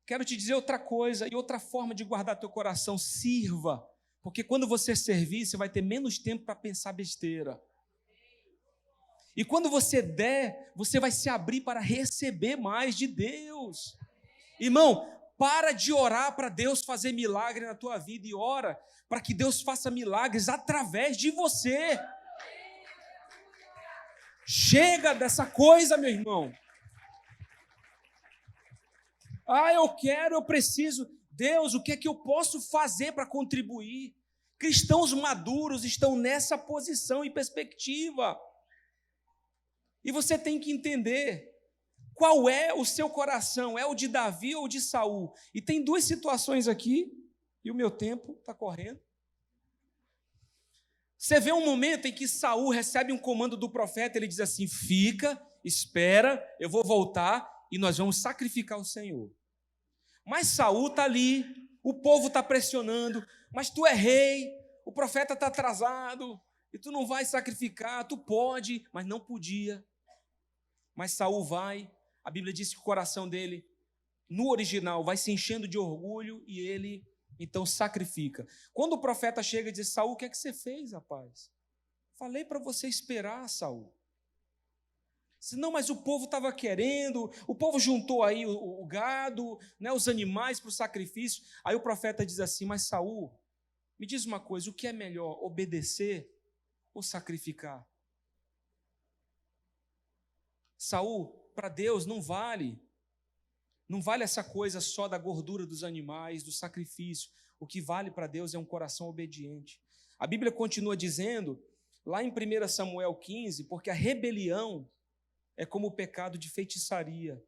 Quero te dizer outra coisa e outra forma de guardar teu coração. Sirva, porque quando você servir, você vai ter menos tempo para pensar besteira. E quando você der, você vai se abrir para receber mais de Deus. Irmão, para de orar para Deus fazer milagre na tua vida e ora para que Deus faça milagres através de você. Chega dessa coisa, meu irmão. Ah, eu preciso. Deus, o que é que eu posso fazer para contribuir? Cristãos maduros estão nessa posição e perspectiva. E você tem que entender qual é o seu coração, é o de Davi ou o de Saul? E tem duas situações aqui, e o meu tempo está correndo. Você vê um momento em que Saul recebe um comando do profeta, ele diz assim: fica, espera, eu vou voltar e nós vamos sacrificar o Senhor. Mas Saul está ali, o povo está pressionando, mas tu é rei, o profeta está atrasado, e tu não vai sacrificar, tu pode, mas não podia. Mas Saul vai, a Bíblia diz que o coração dele, no original, vai se enchendo de orgulho e ele então sacrifica. Quando o profeta chega e diz: Saul, o que é que você fez, rapaz? Falei para você esperar, Saul. Não, mas o povo estava querendo, o povo juntou aí o gado, né, os animais para o sacrifício. Aí o profeta diz assim: mas Saul, me diz uma coisa, o que é melhor, obedecer ou sacrificar? Saul, para Deus não vale essa coisa só da gordura dos animais, do sacrifício. O que vale para Deus é um coração obediente. A Bíblia continua dizendo, lá em 1 Samuel 15, porque a rebelião é como o pecado de feitiçaria.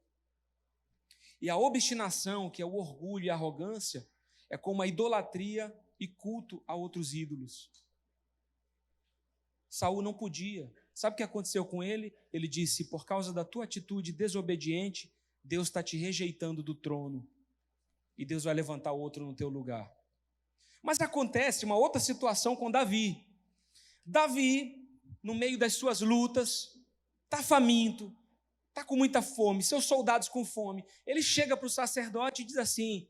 E a obstinação, que é o orgulho e a arrogância, é como a idolatria e culto a outros ídolos. Saul não podia. Sabe o que aconteceu com ele? Ele disse: por causa da tua atitude desobediente, Deus está te rejeitando do trono e Deus vai levantar outro no teu lugar. Mas acontece uma outra situação com Davi. Davi, no meio das suas lutas, está faminto, está com muita fome, seus soldados com fome. Ele chega para o sacerdote e diz assim: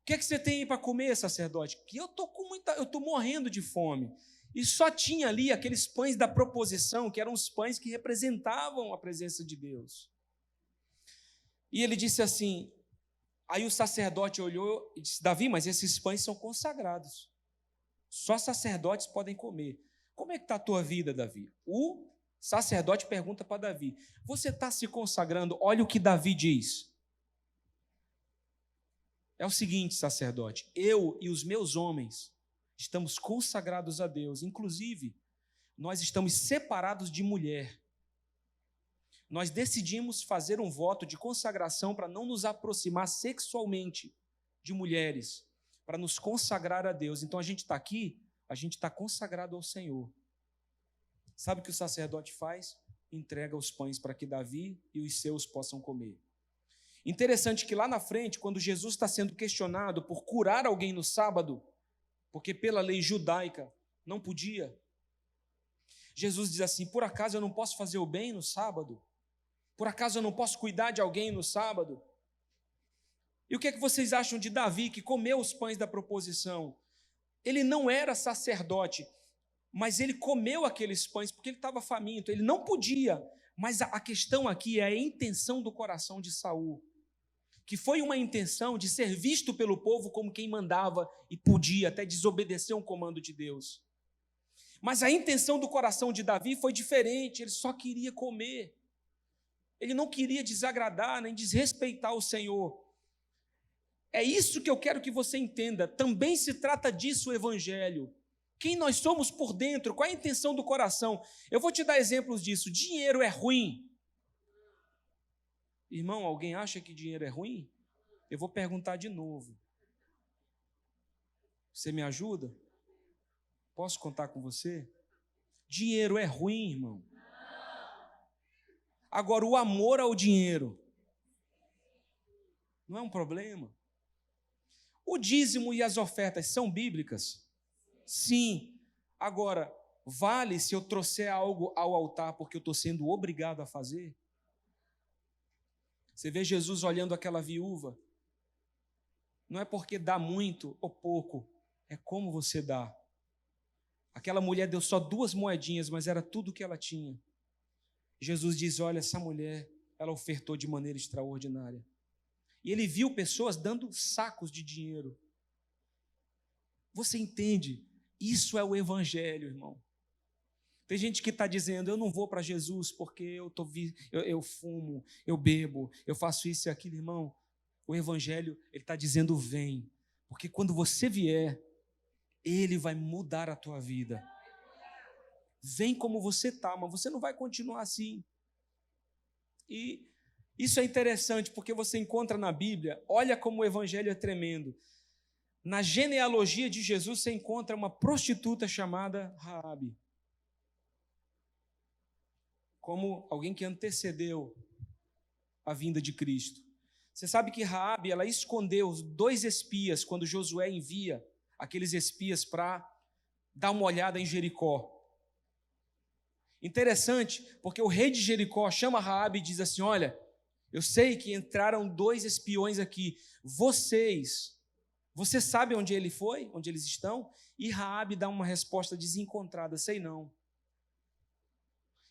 o que é que você tem aí para comer, sacerdote? Que eu estou morrendo de fome. E só tinha ali aqueles pães da proposição, que eram os pães que representavam a presença de Deus. E ele disse assim, aí o sacerdote olhou e disse: Davi, mas esses pães são consagrados. Só sacerdotes podem comer. Como é que está a tua vida, Davi? O sacerdote pergunta para Davi: você está se consagrando? Olha o que Davi diz. É o seguinte, sacerdote: eu e os meus homens estamos consagrados a Deus. Inclusive, nós estamos separados de mulher. Nós decidimos fazer um voto de consagração para não nos aproximar sexualmente de mulheres, para nos consagrar a Deus. Então a gente está aqui, a gente está consagrado ao Senhor. Sabe o que o sacerdote faz? Entrega os pães para que Davi e os seus possam comer. Interessante que lá na frente, quando Jesus está sendo questionado por curar alguém no sábado, porque pela lei judaica não podia, Jesus diz assim: por acaso eu não posso fazer o bem no sábado? Por acaso eu não posso cuidar de alguém no sábado? E o que é que vocês acham de Davi, que comeu os pães da proposição? Ele não era sacerdote, mas ele comeu aqueles pães porque ele estava faminto, ele não podia. Mas a questão aqui é a intenção do coração de Saul, que foi uma intenção de ser visto pelo povo como quem mandava e podia até desobedecer um comando de Deus. Mas a intenção do coração de Davi foi diferente, ele só queria comer. Ele não queria desagradar nem desrespeitar o Senhor. É isso que eu quero que você entenda. Também se trata disso o Evangelho. Quem nós somos por dentro, qual é a intenção do coração? Eu vou te dar exemplos disso. Dinheiro é ruim. Irmão, alguém acha que dinheiro é ruim? Eu vou perguntar de novo. Você me ajuda? Posso contar com você? Dinheiro é ruim, irmão. Agora, o amor ao dinheiro não é um problema. O dízimo e as ofertas são bíblicas? Sim. Agora, vale se eu trouxer algo ao altar porque eu estou sendo obrigado a fazer? Você vê Jesus olhando aquela viúva. Não é porque dá muito ou pouco, é como você dá. Aquela mulher deu só 2 moedinhas, mas era tudo o que ela tinha. Jesus diz: olha, essa mulher, ela ofertou de maneira extraordinária. E ele viu pessoas dando sacos de dinheiro. Você entende? Isso é o Evangelho, irmão. Tem gente que está dizendo: eu não vou para Jesus porque eu fumo, eu bebo, eu faço isso e aquilo. Irmão, o Evangelho, ele está dizendo: vem. Porque quando você vier, ele vai mudar a tua vida. Vem como você está, mas você não vai continuar assim. E isso é interessante porque você encontra na Bíblia, olha como o Evangelho é tremendo. Na genealogia de Jesus você encontra uma prostituta chamada Raabe, como alguém que antecedeu a vinda de Cristo. Você sabe que Raabe, ela escondeu 2 espias quando Josué envia aqueles espias para dar uma olhada em Jericó. Interessante, porque o rei de Jericó chama Raabe e diz assim: olha, eu sei que entraram 2 espiões aqui, você sabe onde ele foi, onde eles estão? E Raabe dá uma resposta desencontrada: sei não.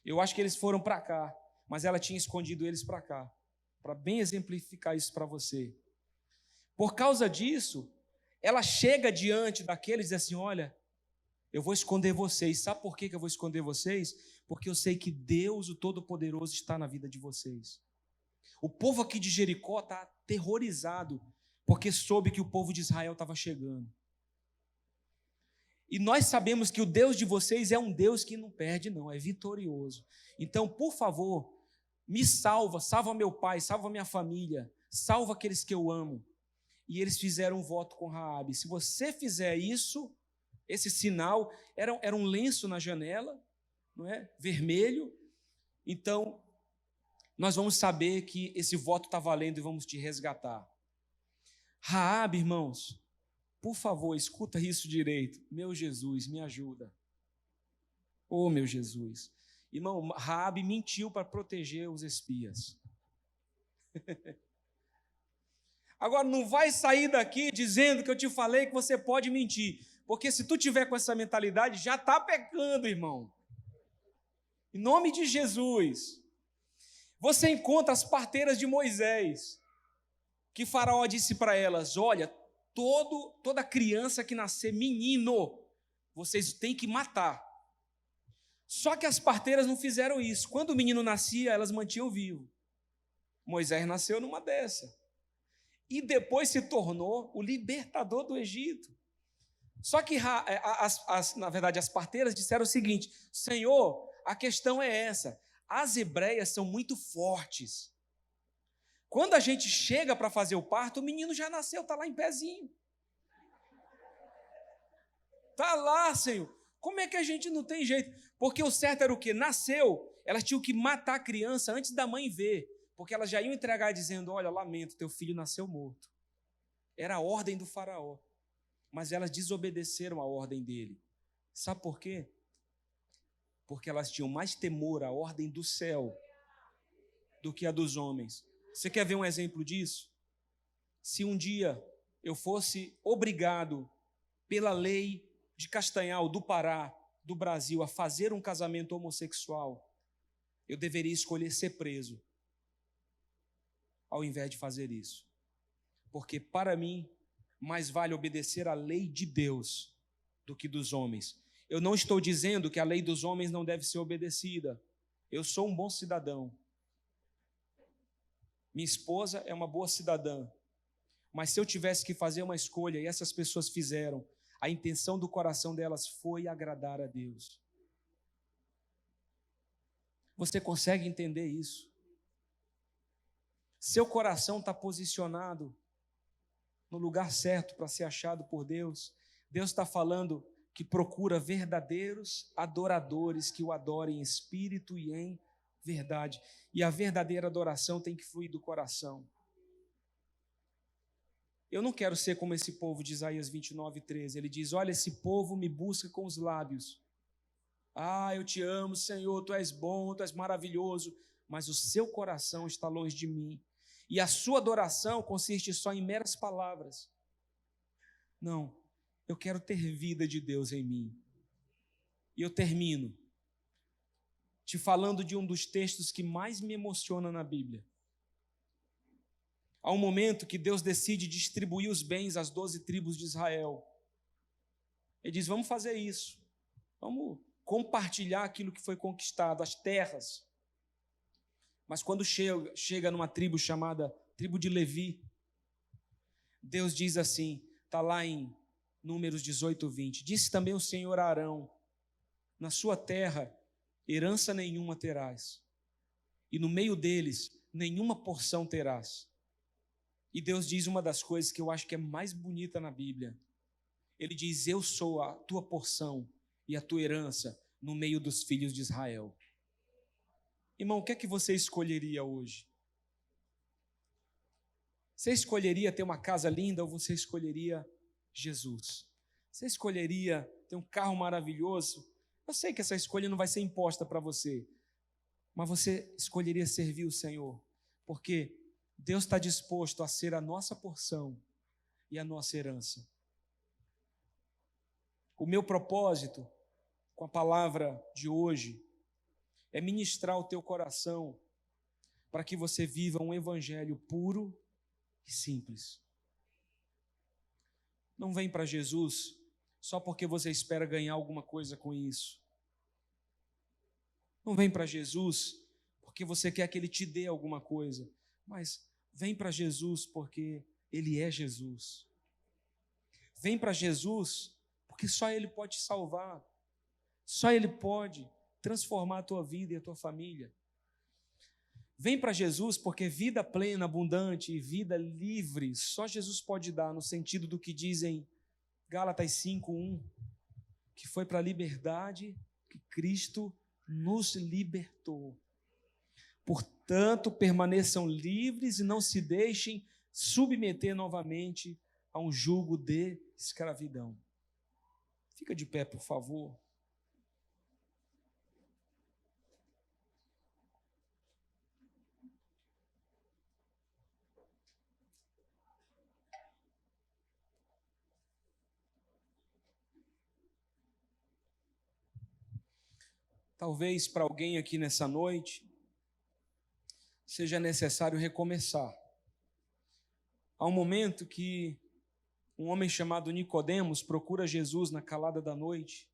Eu acho que eles foram para cá, mas ela tinha escondido eles para cá, para bem exemplificar isso para você. Por causa disso, ela chega diante daqueles e diz assim: olha, eu vou esconder vocês. Sabe por que eu vou esconder vocês? Porque eu sei que Deus, o Todo-Poderoso, está na vida de vocês. O povo aqui de Jericó está aterrorizado, porque soube que o povo de Israel estava chegando. E nós sabemos que o Deus de vocês é um Deus que não perde, não, é vitorioso. Então, por favor, me salva, salva meu pai, salva minha família, salva aqueles que eu amo. E eles fizeram um voto com Raabe: se você fizer isso, esse sinal, era um lenço na janela, não é? Vermelho. Então, nós vamos saber que esse voto está valendo e vamos te resgatar. Raabe, irmãos, por favor, escuta isso direito. Meu Jesus, me ajuda. Oh, meu Jesus. Irmão, Raabe mentiu para proteger os espias. Agora, não vai sair daqui dizendo que eu te falei que você pode mentir. Porque se tu tiver com essa mentalidade, já está pecando, irmão. Em nome de Jesus. Você encontra as parteiras de Moisés, que Faraó disse para elas: olha, toda criança que nascer menino, vocês têm que matar. Só que as parteiras não fizeram isso. Quando o menino nascia, elas mantinham vivo. Moisés nasceu numa dessa. E depois se tornou o libertador do Egito. Só que, na verdade, as parteiras disseram o seguinte: Senhor, a questão é essa, as hebreias são muito fortes. Quando a gente chega para fazer o parto, o menino já nasceu, está lá em pezinho. Está lá, Senhor. Como é que a gente não tem jeito? Porque o certo era o quê? Nasceu, elas tinham que matar a criança antes da mãe ver, porque elas já iam entregar dizendo: olha, lamento, teu filho nasceu morto. Era a ordem do faraó. Mas elas desobedeceram a ordem dele. Sabe por quê? porque elas tinham mais temor à ordem do céu do que a dos homens. Você quer ver um exemplo disso? Se um dia eu fosse obrigado pela lei de Castanhal, do Pará, do Brasil, a fazer um casamento homossexual, eu deveria escolher ser preso, ao invés de fazer isso. Porque, para mim, mais vale obedecer à lei de Deus do que dos homens. Eu não estou dizendo que a lei dos homens não deve ser obedecida. Eu sou um bom cidadão. Minha esposa é uma boa cidadã. Mas se eu tivesse que fazer uma escolha, e essas pessoas fizeram, a intenção do coração delas foi agradar a Deus. Você consegue entender isso? Seu coração está posicionado no lugar certo para ser achado por Deus. Deus está falando que procura verdadeiros adoradores que o adorem em espírito e em verdade. E a verdadeira adoração tem que fluir do coração. Eu não quero ser como esse povo de Isaías 29:13. Ele diz: olha, esse povo me busca com os lábios. Ah, eu te amo, Senhor, tu és bom, tu és maravilhoso, mas o seu coração está longe de mim. E a sua adoração consiste só em meras palavras. Não, eu quero ter vida de Deus em mim. E eu termino te falando de um dos textos que mais me emociona na Bíblia. Há um momento que Deus decide distribuir os bens às 12 tribos de Israel. Ele diz: vamos fazer isso. Vamos compartilhar aquilo que foi conquistado, as terras. Mas quando chega numa tribo chamada tribo de Levi, Deus diz assim, está lá em Números 18:20, disse também o Senhor a Arão: na sua terra herança nenhuma terás, e no meio deles nenhuma porção terás. E Deus diz uma das coisas que eu acho que é mais bonita na Bíblia. Ele diz: eu sou a tua porção e a tua herança no meio dos filhos de Israel. Irmão, o que é que você escolheria hoje? Você escolheria ter uma casa linda ou você escolheria Jesus? Você escolheria ter um carro maravilhoso? Eu sei que essa escolha não vai ser imposta para você, mas você escolheria servir o Senhor, porque Deus está disposto a ser a nossa porção e a nossa herança. O meu propósito com a palavra de hoje é ministrar o teu coração para que você viva um evangelho puro e simples. Não vem para Jesus só porque você espera ganhar alguma coisa com isso. Não vem para Jesus porque você quer que Ele te dê alguma coisa, mas vem para Jesus porque Ele é Jesus. Vem para Jesus porque só Ele pode te salvar, só Ele pode transformar a tua vida e a tua família. Vem para Jesus porque vida plena, abundante e vida livre só Jesus pode dar, no sentido do que dizem Gálatas 5:1, que foi para a liberdade que Cristo nos libertou. Portanto, permaneçam livres e não se deixem submeter novamente a um jugo de escravidão. Fica de pé, por favor. Talvez para alguém aqui nessa noite seja necessário recomeçar. Há um momento que um homem chamado Nicodemos procura Jesus na calada da noite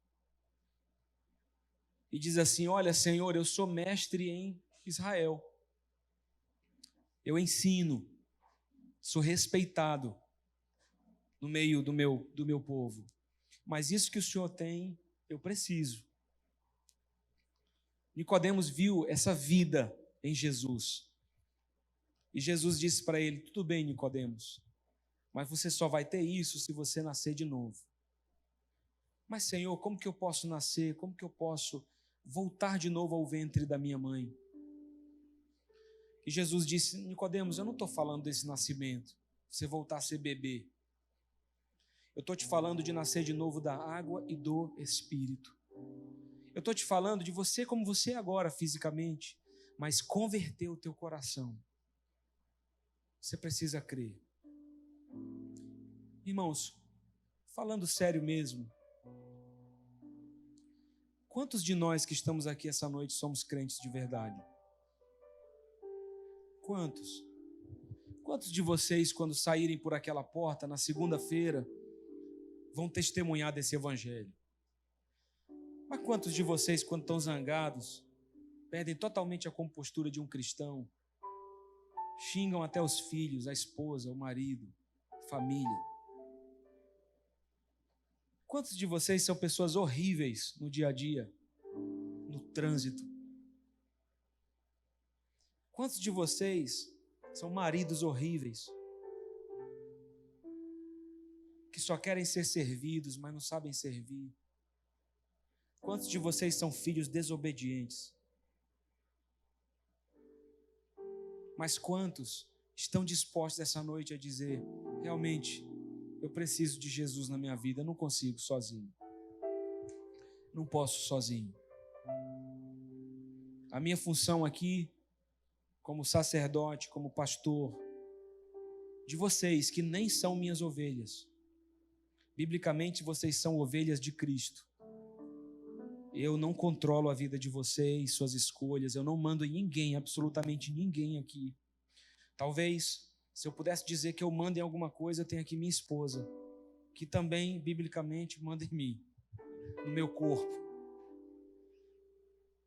e diz assim: olha, Senhor, eu sou mestre em Israel, eu ensino, sou respeitado no meio do meu povo, mas isso que o Senhor tem, eu preciso. Nicodemos viu essa vida em Jesus. E Jesus disse para ele: tudo bem, Nicodemos, mas você só vai ter isso se você nascer de novo. Mas, Senhor, como que eu posso nascer? Como que eu posso voltar de novo ao ventre da minha mãe? E Jesus disse: Nicodemos, eu não estou falando desse nascimento, você voltar a ser bebê. Eu estou te falando de nascer de novo da água e do Espírito. Eu estou te falando de você como você é agora, fisicamente, mas converter o teu coração. Você precisa crer. Irmãos, falando sério mesmo, quantos de nós que estamos aqui essa noite somos crentes de verdade? Quantos? Quantos de vocês, quando saírem por aquela porta na segunda-feira, vão testemunhar desse evangelho? Mas quantos de vocês, quando estão zangados, perdem totalmente a compostura de um cristão, xingam até os filhos, a esposa, o marido, a família? Quantos de vocês são pessoas horríveis no dia a dia, no trânsito? Quantos de vocês são maridos horríveis, que só querem ser servidos, mas não sabem servir? Quantos de vocês são filhos desobedientes? Mas quantos estão dispostos essa noite a dizer: realmente, eu preciso de Jesus na minha vida, eu não consigo sozinho. Não posso sozinho. A minha função aqui, como sacerdote, como pastor, de vocês que nem são minhas ovelhas. Biblicamente, vocês são ovelhas de Cristo. Eu não controlo a vida de vocês, suas escolhas, eu não mando em ninguém, absolutamente ninguém aqui. Talvez, se eu pudesse dizer que eu mando em alguma coisa, eu tenho aqui minha esposa, que também, biblicamente, manda em mim, no meu corpo.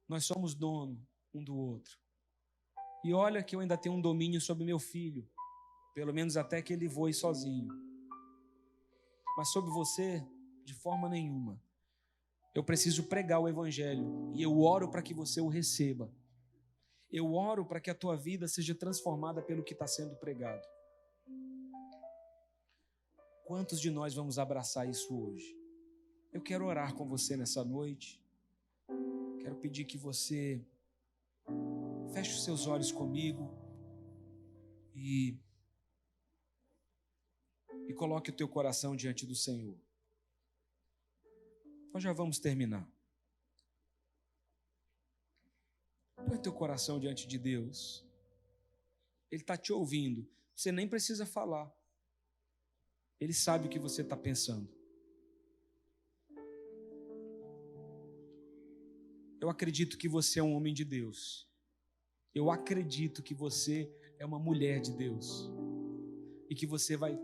Nós somos dono um do outro. E olha que eu ainda tenho um domínio sobre meu filho, pelo menos até que ele voe sozinho. Mas sobre você, de forma nenhuma. Eu preciso pregar o evangelho e eu oro para que você o receba. Eu oro para que a tua vida seja transformada pelo que está sendo pregado. Quantos de nós vamos abraçar isso hoje? Eu quero orar com você nessa noite. Quero pedir que você feche os seus olhos comigo e coloque o teu coração diante do Senhor. Nós já vamos terminar. Põe teu coração diante de Deus. Ele está te ouvindo. Você nem precisa falar. Ele sabe o que você está pensando. Eu acredito que você é um homem de Deus. Eu acredito que você é uma mulher de Deus. E que você vai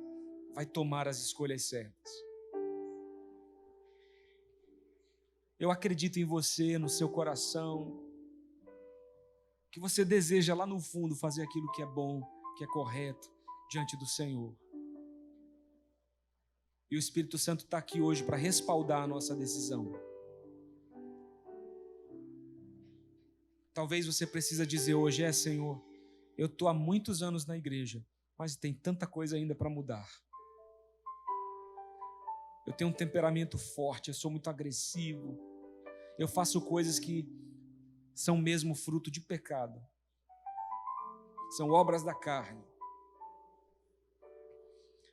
tomar as escolhas certas. Eu acredito em você, no seu coração, que você deseja lá no fundo fazer aquilo que é bom, que é correto, diante do Senhor. E o Espírito Santo está aqui hoje para respaldar a nossa decisão. Talvez você precisa dizer hoje: Senhor, eu estou há muitos anos na igreja, mas tem tanta coisa ainda para mudar. Eu tenho um temperamento forte, eu sou muito agressivo, eu faço coisas que são mesmo fruto de pecado, são obras da carne.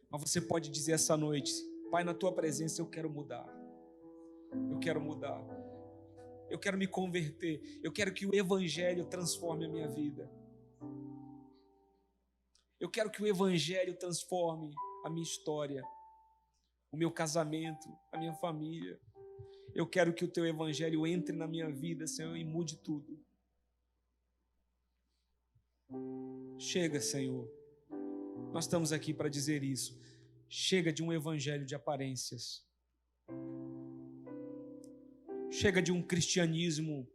Mas você pode dizer essa noite: Pai, na tua presença eu quero mudar, eu quero mudar, eu quero me converter, eu quero que o evangelho transforme a minha vida, eu quero que o evangelho transforme a minha história, o meu casamento, a minha família. Eu quero que o teu evangelho entre na minha vida, Senhor, e mude tudo. Chega, Senhor. Nós estamos aqui para dizer isso. Chega de um evangelho de aparências. Chega de um cristianismo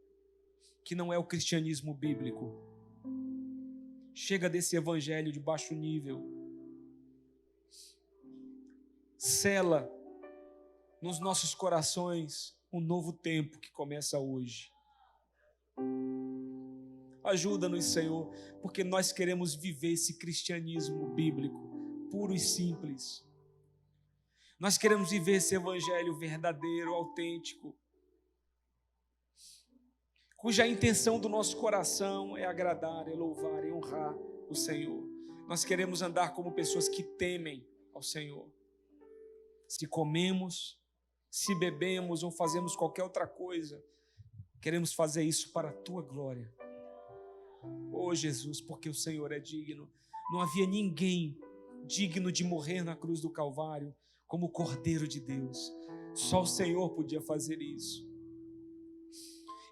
que não é o cristianismo bíblico. Chega desse evangelho de baixo nível. Sela nos nossos corações um novo tempo que começa hoje. Ajuda-nos, Senhor, porque nós queremos viver esse cristianismo bíblico, puro e simples. Nós queremos viver esse evangelho verdadeiro, autêntico, cuja intenção do nosso coração é agradar, é louvar, é honrar o Senhor. Nós queremos andar como pessoas que temem ao Senhor. Se comemos, se bebemos ou fazemos qualquer outra coisa, Queremos fazer isso para a tua glória. Oh Jesus, porque o Senhor é digno. Não havia ninguém digno de morrer na cruz do Calvário como o Cordeiro de Deus. Só o Senhor podia fazer isso.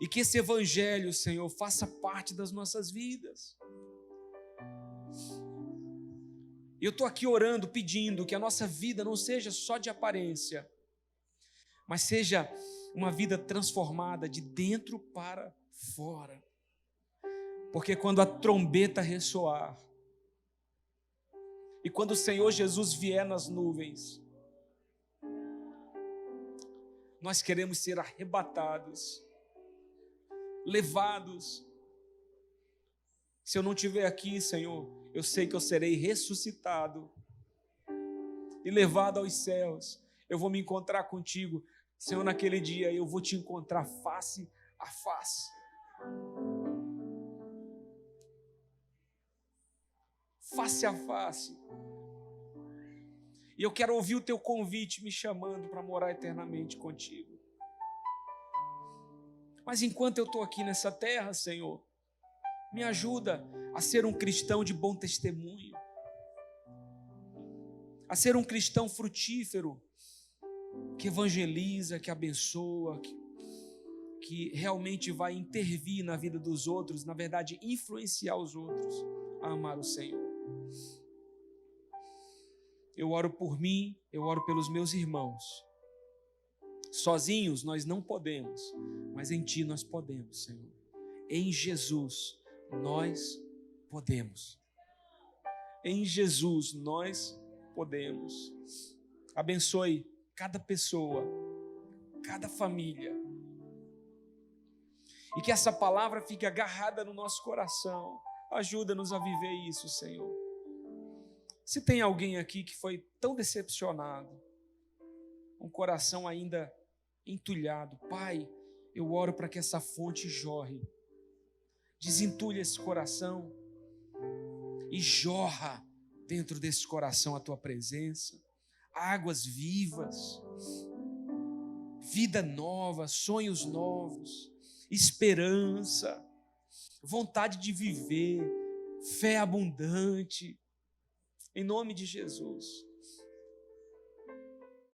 E que esse evangelho, Senhor, faça parte das nossas vidas. Eu estou aqui orando, pedindo que a nossa vida não seja só de aparência, mas seja uma vida transformada de dentro para fora. Porque quando a trombeta ressoar, e quando o Senhor Jesus vier nas nuvens, nós queremos ser arrebatados, levados. Se eu não estiver aqui, Senhor, eu sei que eu serei ressuscitado e levado aos céus. Eu vou me encontrar contigo, Senhor, naquele dia eu vou te encontrar face a face. Face a face. E eu quero ouvir o teu convite me chamando para morar eternamente contigo. Mas enquanto eu estou aqui nessa terra, Senhor, me ajuda a ser um cristão de bom testemunho, a ser um cristão frutífero, que evangeliza, que abençoa, que realmente vai intervir na vida dos outros, na verdade, influenciar os outros a amar o Senhor. Eu oro por mim, eu oro pelos meus irmãos. Sozinhos nós não podemos, mas em Ti nós podemos, Senhor. Em Jesus nós podemos. Em Jesus nós podemos. Abençoe cada pessoa, cada família. E que essa palavra fique agarrada no nosso coração. Ajuda-nos a viver isso, Senhor. Se tem alguém aqui que foi tão decepcionado, um coração ainda entulhado, Pai, eu oro para que essa fonte jorre. Desentulha esse coração e jorra dentro desse coração a Tua presença, águas vivas, vida nova, sonhos novos, esperança, vontade de viver, fé abundante, em nome de Jesus.